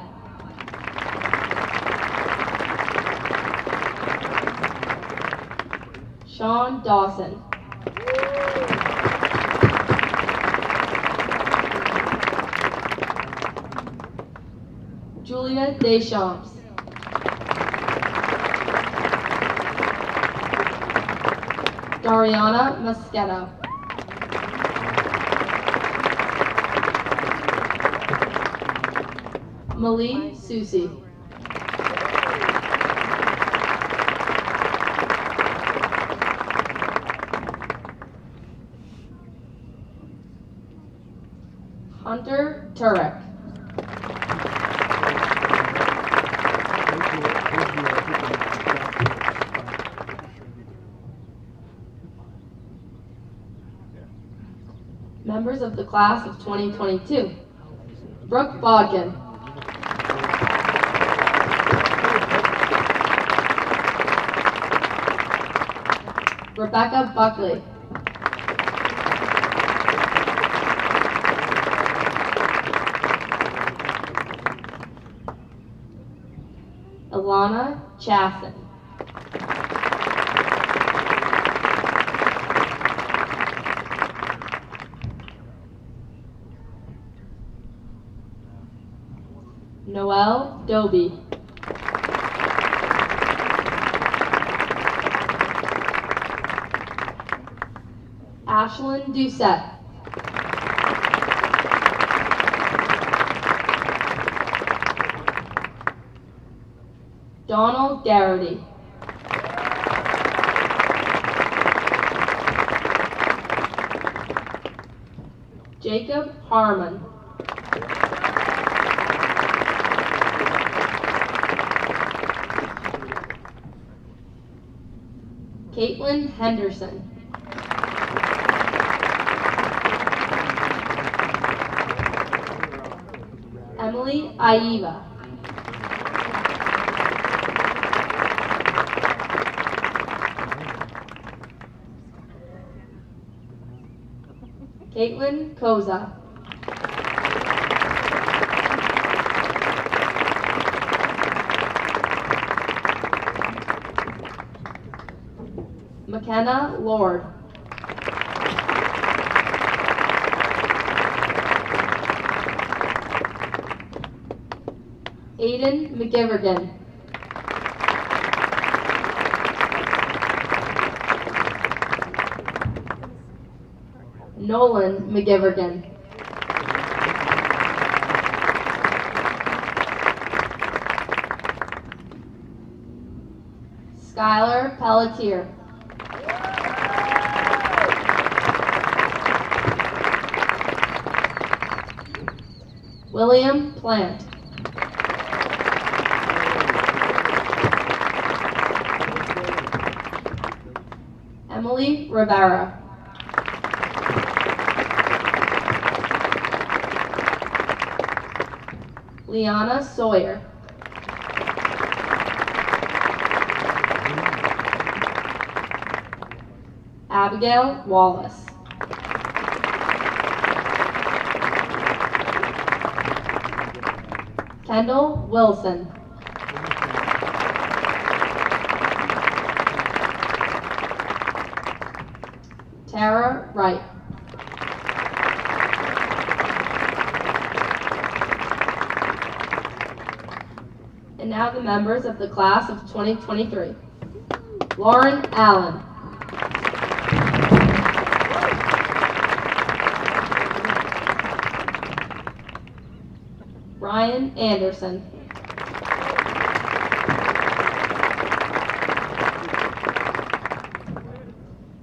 Sean Dawson. Julia Deschamps. Dariana Mosqueda. Malie Susi. Hunter Turek. Members of the class of 2022. Brooke Bodkin. Rebecca Buckley. Alana Chasson. Noelle Doby. Ashlyn Doucette. Donald Garrity. Jacob Harmon. Caitlin Henderson. Emily Aiva. Caitlin Koza. McKenna Lord. Aiden McGivergan. Nolan McGivergan. Skylar Pelletier. William Plant. Emily Rivera. Liana Sawyer. Abigail Wallace. Kendall Wilson. Tara Wright. And now the members of the class of 2023. Lauren Allen. Ryan Anderson.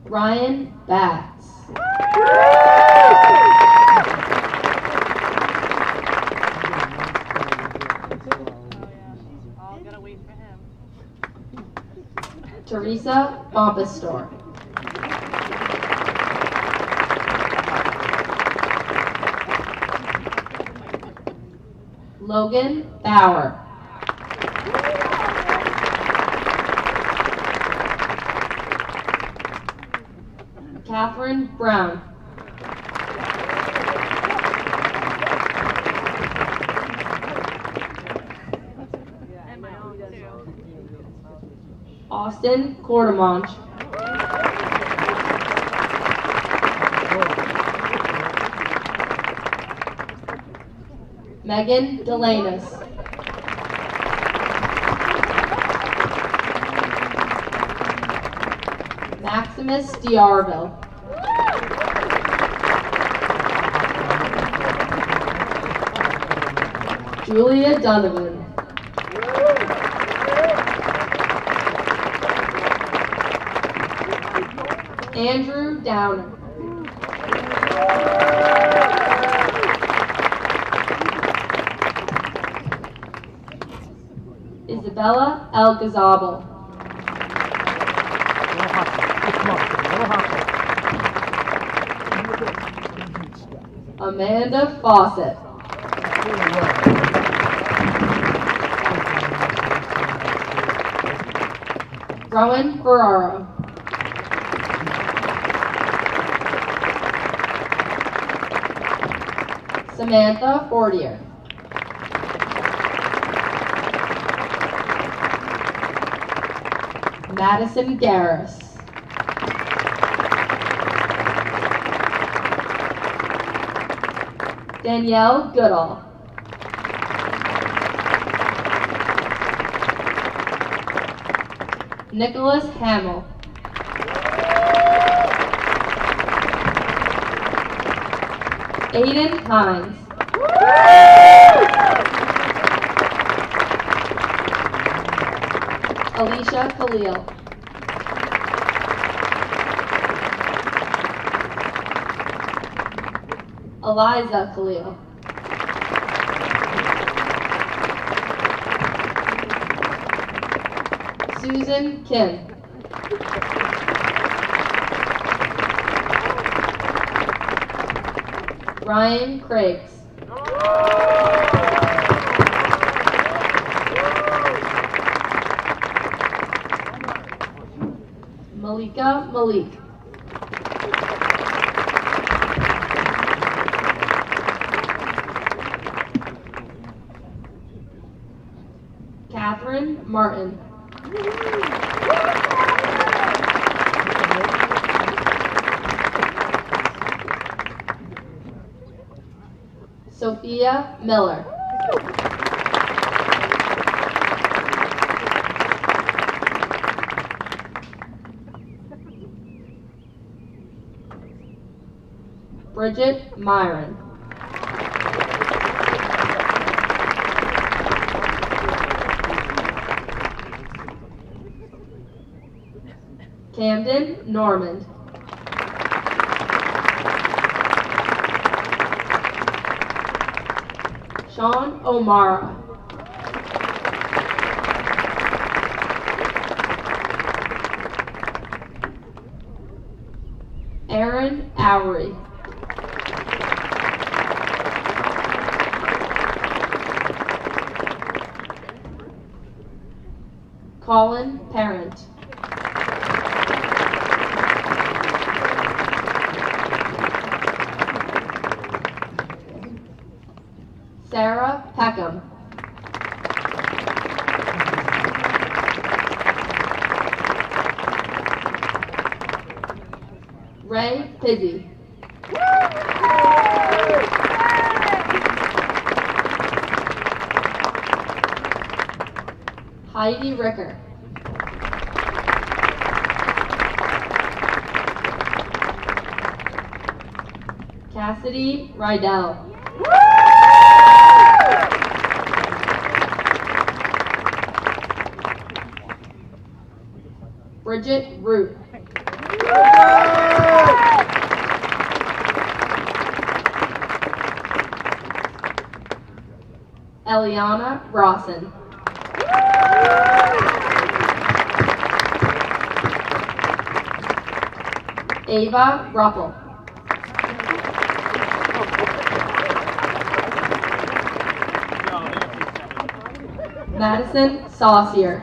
Ryan Batts. Teresa Bompastor. Logan Bauer. Catherine Brown. Austin Cordemonge. Megan Delanus. Maximus Diarville. Julia Donovan. Andrew Downer. Isabella El Gazabal. Amanda Fawcett. Rowan Ferraro. Samantha Fortier. Madison Garris. Danielle Goodall. Nicholas Hamill. Aiden Hines. Alicia Khalil. Eliza Khalil. Susan Kim. Ryan Craigs. Malika Malik. Catherine Martin. Sophia Miller. Bridget Myron. Camden Normand. Sean O'Mara. Aaron Oury. Colin Parent. Sarah Peckham. Ray Pizzi. Heidi Ricker. Cassidy Rydell. Bridget Root. Eliana Rawson. Ava Ruppel. Madison Saucier.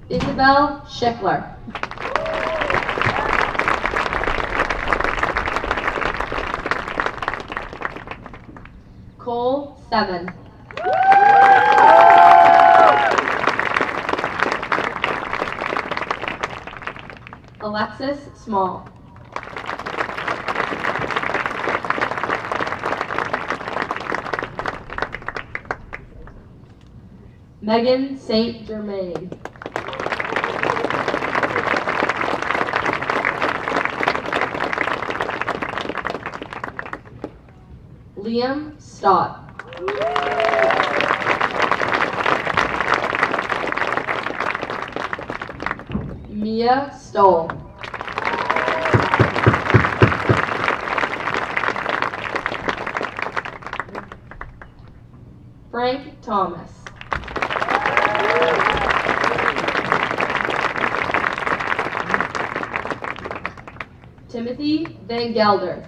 Isabel Schickler. Cole Seven. Alexis Small. Megan St. Germain. Liam Stott. Mia Stoll. Frank Thomas. Timothy Van Gelder.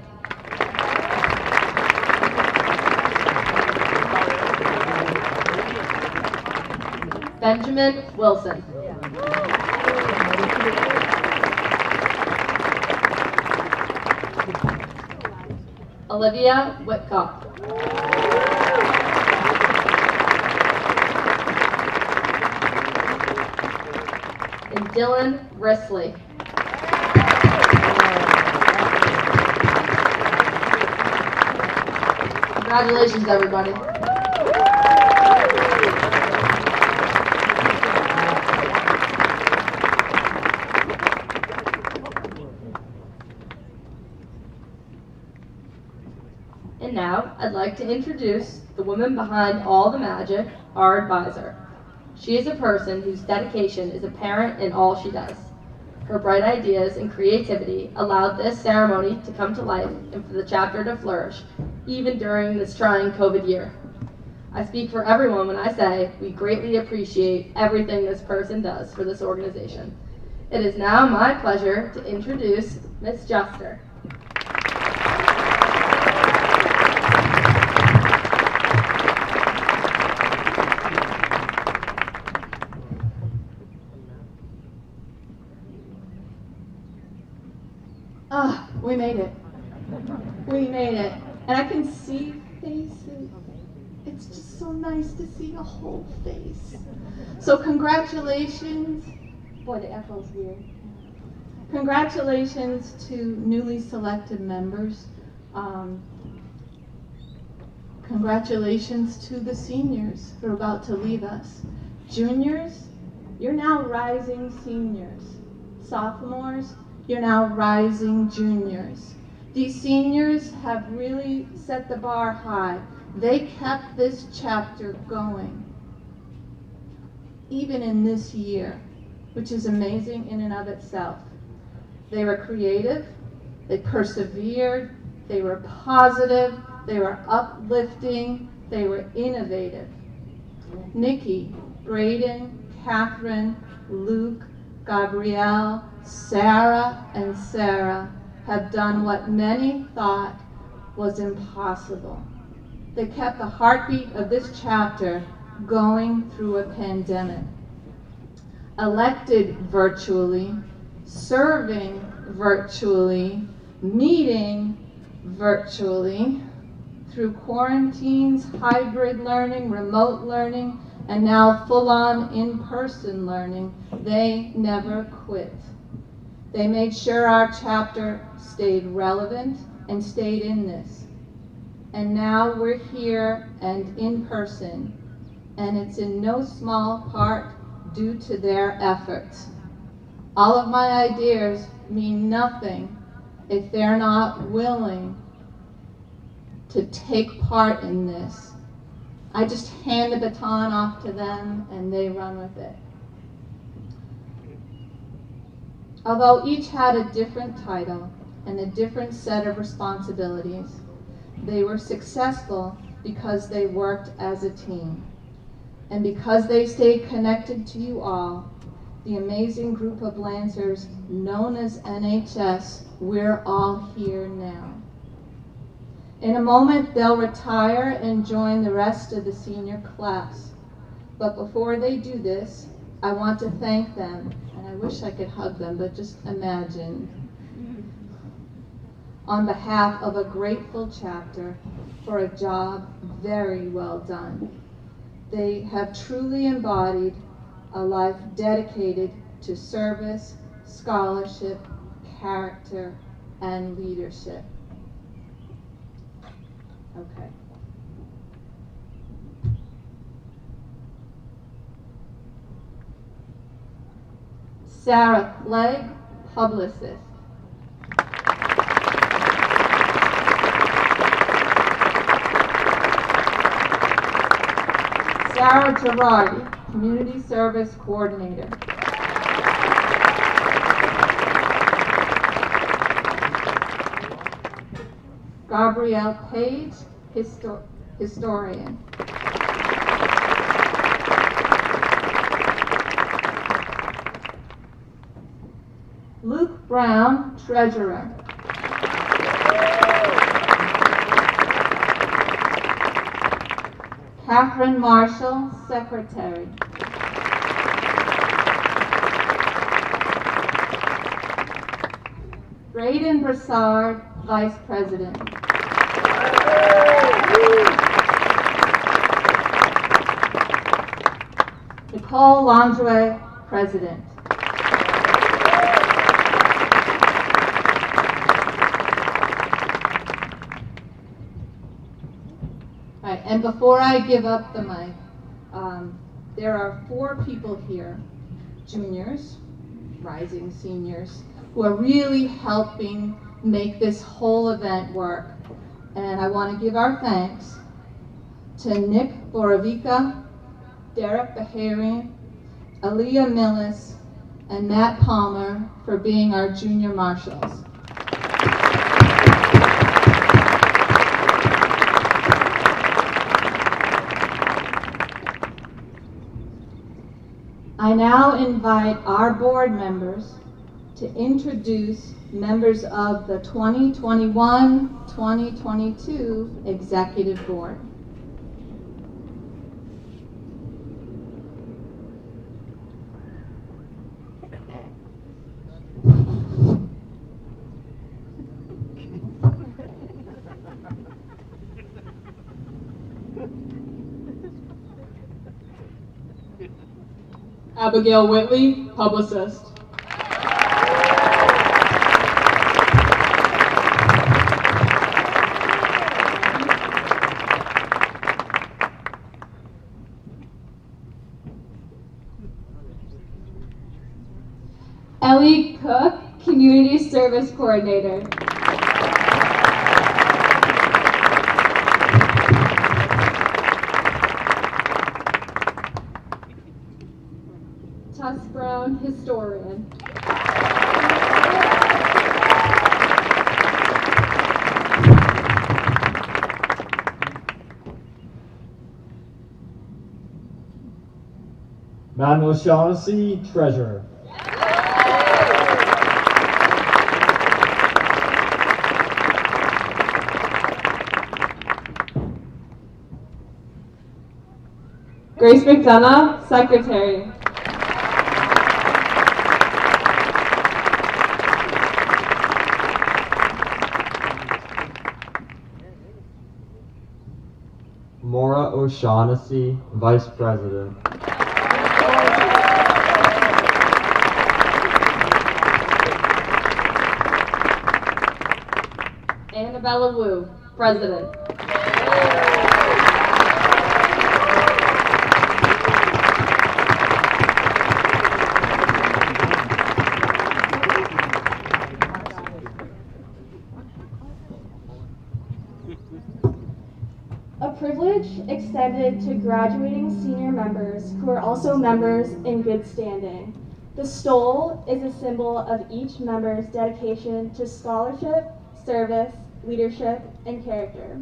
Benjamin Wilson. Olivia Whitcock. And Dylan Risley. Congratulations, everybody. And now, I'd like to introduce the woman behind all the magic, our advisor. She is a person whose dedication is apparent in all she does. Her bright ideas and creativity allowed this ceremony to come to life and for the chapter to flourish, even during this trying COVID year. I speak for everyone when I say we greatly appreciate everything this person does for this organization. It is now my pleasure to introduce Ms. Juster. We made it. We made it. And I can see faces. It's just so nice to see a whole face. So congratulations. Boy, the echo's weird. Congratulations to newly selected members. Congratulations to the seniors who are about to leave us. Juniors, you're now rising seniors. Sophomores, you're now rising juniors. These seniors have really set the bar high. They kept this chapter going, even in this year, which is amazing in and of itself. They were creative, they persevered, they were positive, they were uplifting, they were innovative. Nikki, Braden, Catherine, Luke, Gabrielle, Sarah, and Sarah have done what many thought was impossible. They kept the heartbeat of this chapter going through a pandemic. Elected virtually, serving virtually, meeting virtually, through quarantines, hybrid learning, remote learning, and now full-on in-person learning, they never quit. They made sure our chapter stayed relevant and stayed in this. And now we're here and in person, and it's in no small part due to their efforts. All of my ideas mean nothing if they're not willing to take part in this. I just hand the baton off to them and they run with it. Although each had a different title and a different set of responsibilities, they were successful because they worked as a team. And because they stayed connected to you all, the amazing group of Lancers known as NHS, we're all here now. In a moment, they'll retire and join the rest of the senior class. But before they do this, I want to thank them, and I wish I could hug them, but just imagine, on behalf of a grateful chapter for a job very well done. They have truly embodied a life dedicated to service, scholarship, character, and leadership. Okay. Sarah Clegg, publicist. Sarah Girardi, community service coordinator. Gabrielle Page, historian. Luke Brown, treasurer. Catherine Marshall, secretary. Braden Broussard, vice president. Nicole Landre, president. All right, and before I give up the mic, there are 4 people here, juniors, rising seniors, who are really helping make this whole event work. And I want to give our thanks to Nick Borovica, Derek Baharian, Aaliyah Millis, and Matt Palmer for being our junior marshals. I now invite our board members to introduce members of the 2021-2022 Executive Board. Abigail Whitley, publicist. Ellie Cook, community service coordinator. Tess Brown, historian. Manuel Shaughnessy, treasurer. Grace McDonough, secretary. Maura O'Shaughnessy, vice president. Annabella Wu, president. A privilege extended to graduating senior members who are also members in good standing. The stole is a symbol of each member's dedication to scholarship, service, leadership, and character.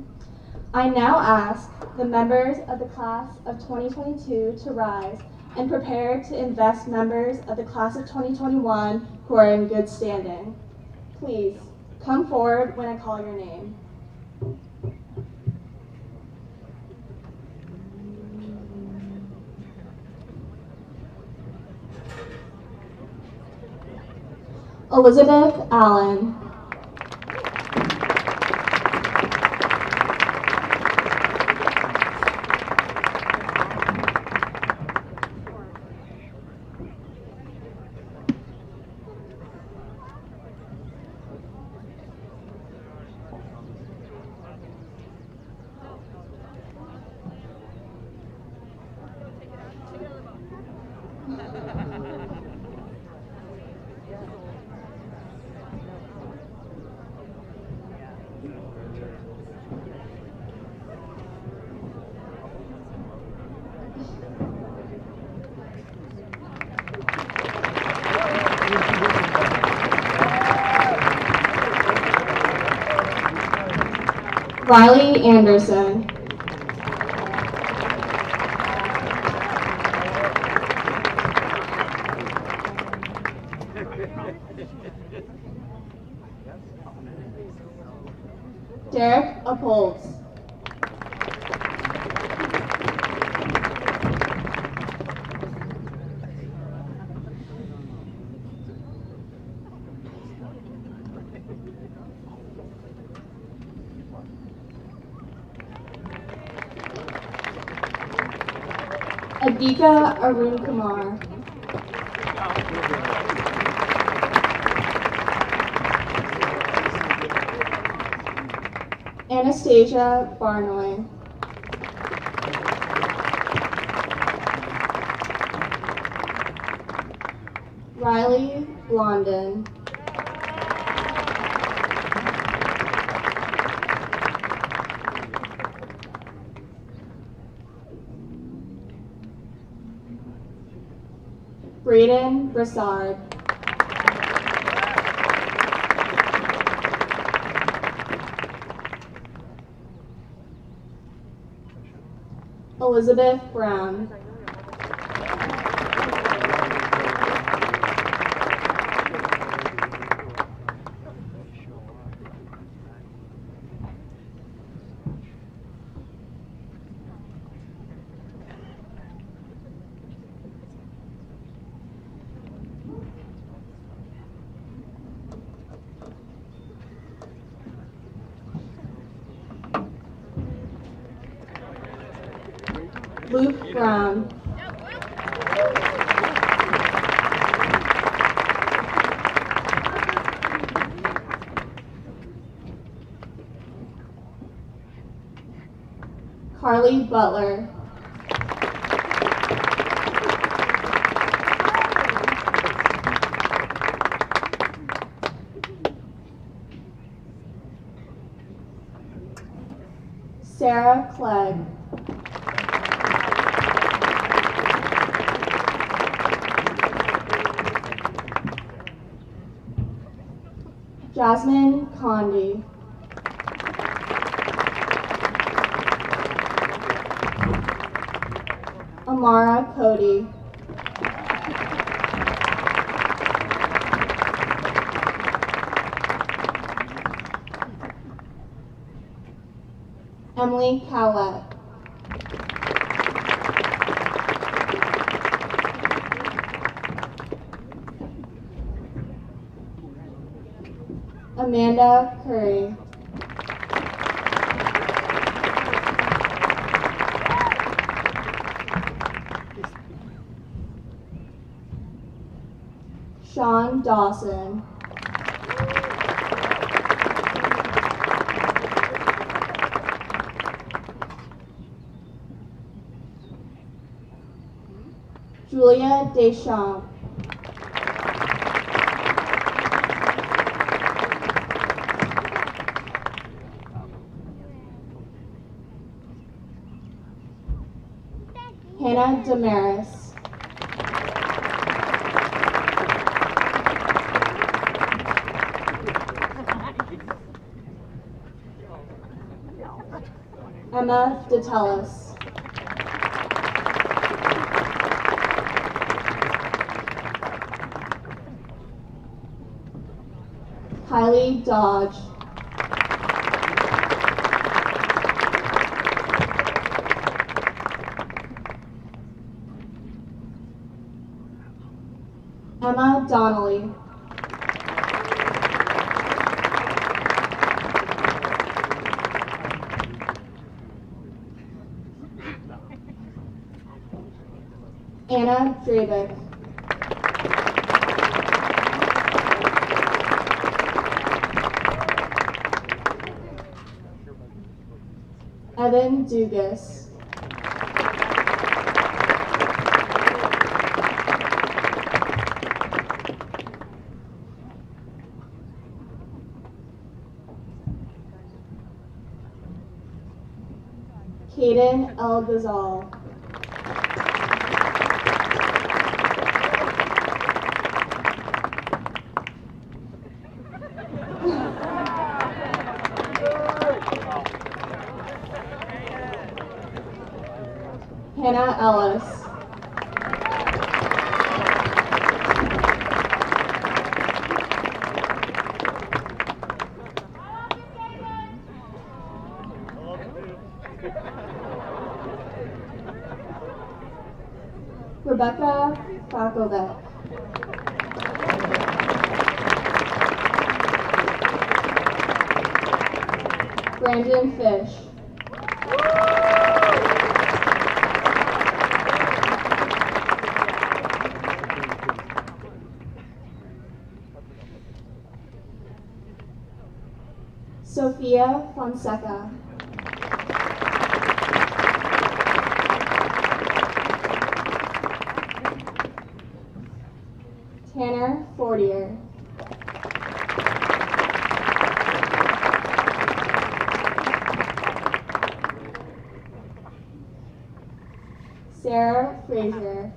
I now ask the members of the class of 2022 to rise and prepare to invest members of the class of 2021 who are in good standing. Please, come forward when I call your name. Elizabeth Allen. Riley Anderson. Derek Upholtz. Adika Arun Kumar. Anastasia Barnoy. Riley Blondin. Braden Broussard. Elizabeth Brown. Luke Brown. Carly Butler. Sarah Clegg. Jasmine Condi. Amara Cody. Emily Cowlett. Amanda Curry. Sean Dawson. Julia Deschamps. Hannah Damaris. Emma DeTellis. Kylie Dodge. Emma Donnelly. Anna Drabick. Evan Dugas. Caden El Ghazal. Hannah Ellis. Rebecca Fakovic. Brandon Fish. Sophia Fonseca. Tanner Fortier. Sarah Frazier.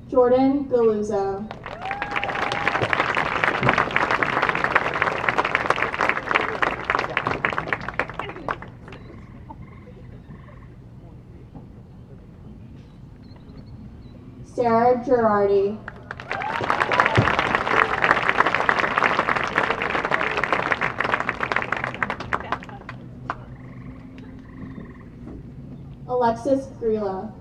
Jordan Galuzzo. Sarah Girardi. Alexis Grilla.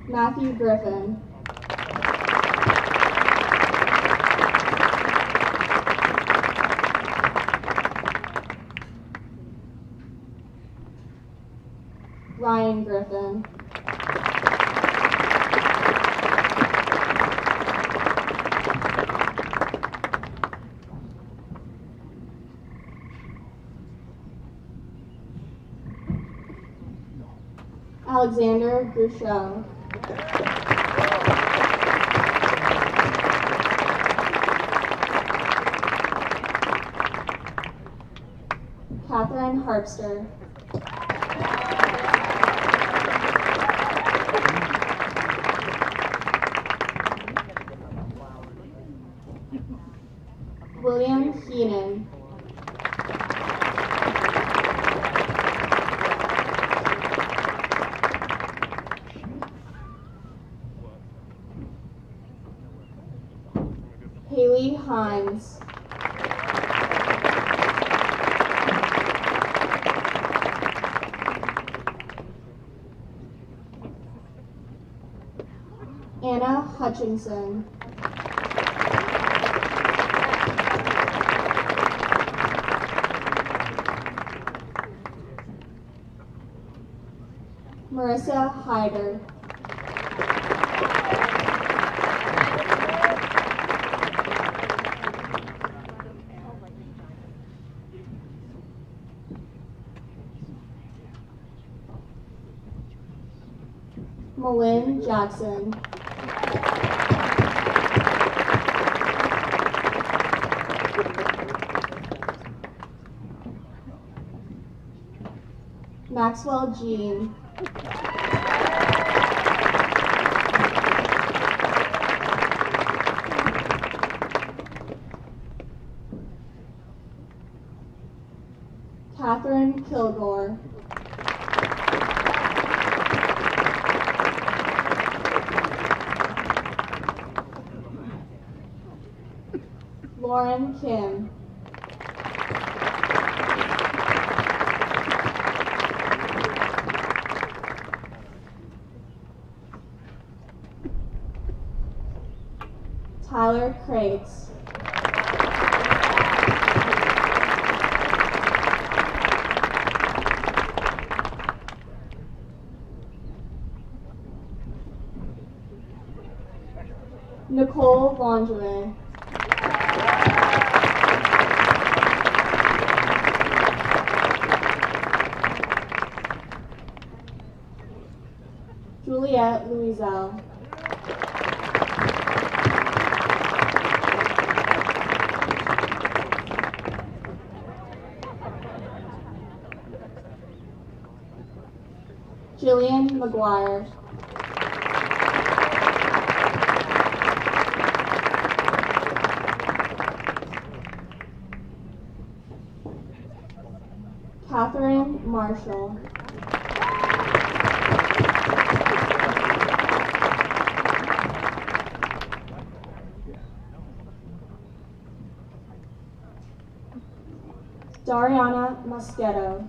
Matthew Griffin. Ryan Griffin. Alexander Groucho. Catherine Harpster. William Heenan. Haley Hines. Anna Hutchinson. Marissa Hyder. Malin Jackson. Maxwell Jean. Kilgore. Lauren Kim. Tyler Craigs. Nicole Lingerie. Juliette Louiselle. Jillian McGuire. Catherine Marshall. Dariana Moschetto.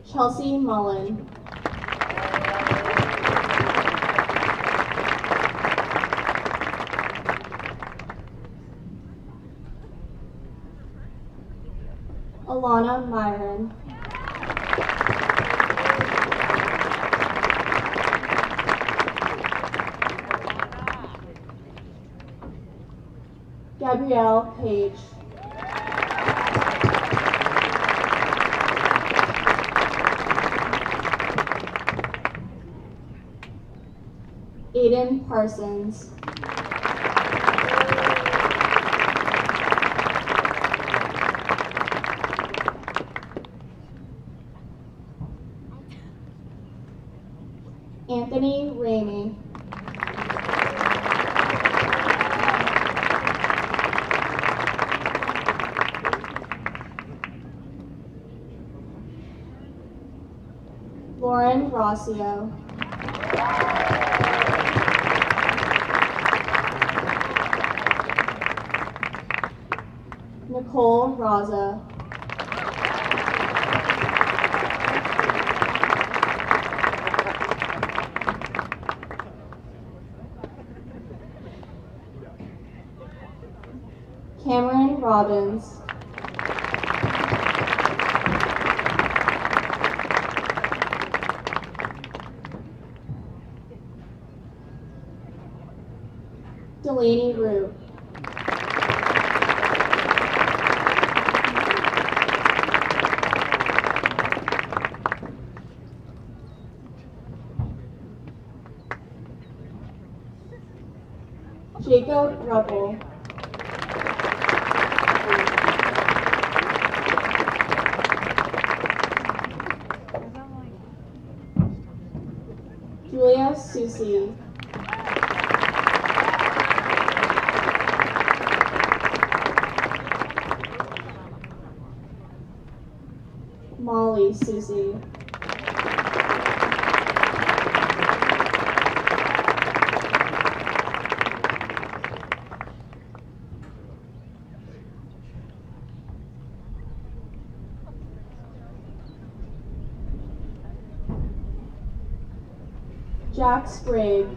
Chelsea Mullen. Alana Myron. Gabrielle Page. Aiden Parsons. Anthony Ramey. Lauren Rossio. Nicole Raza. Cameron Robbins. Delaney Root. Jacob Ruppel. Julia Susi. Molly Susi. Jack Sprague.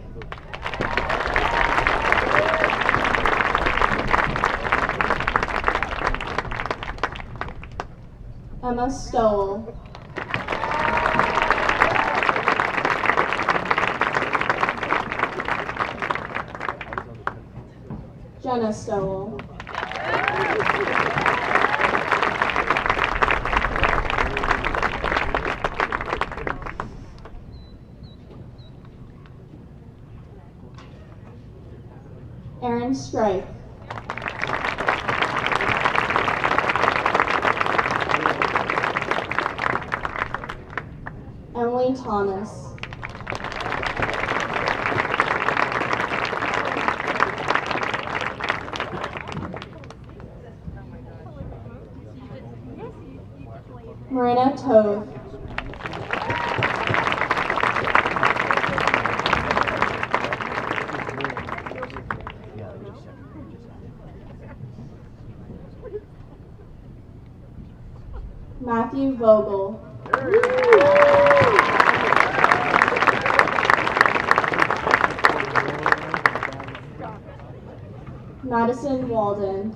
Emma Stowell. Jenna Stowell. Aaron Strike. Emily Thomas. Marina Tove. Matthew Vogel. Madison Walden.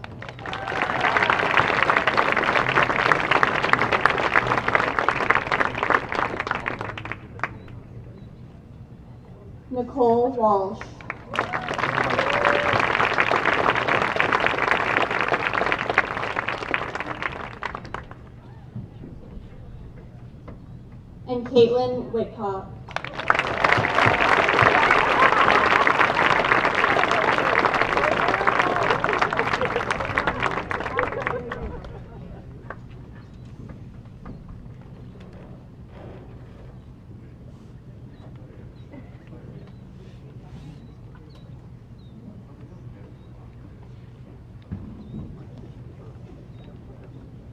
Nicole Walsh. And Caitlin Whitcock.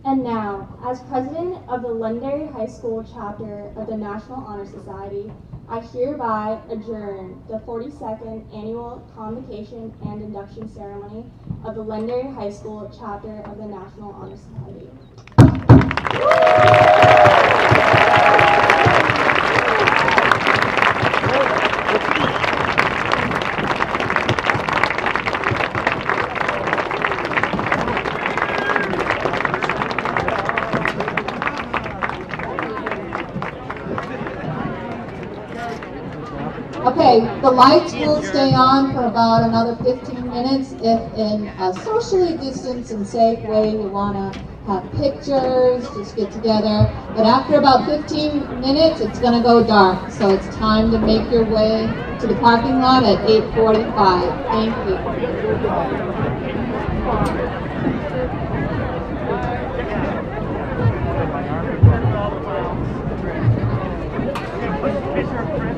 And now, as president of the Londonderry High School chapter of the National Honor Society, I hereby adjourn the 42nd Annual Convocation and Induction Ceremony of the Londonderry High School chapter of the National Honor Society. Okay, the lights will stay on for about another 15 minutes. If in a socially distanced and safe way you want to have pictures, just get together. But after about 15 minutes, it's going to go dark. So it's time to make your way to the parking lot at 8:45. Thank you. Picture of Chris.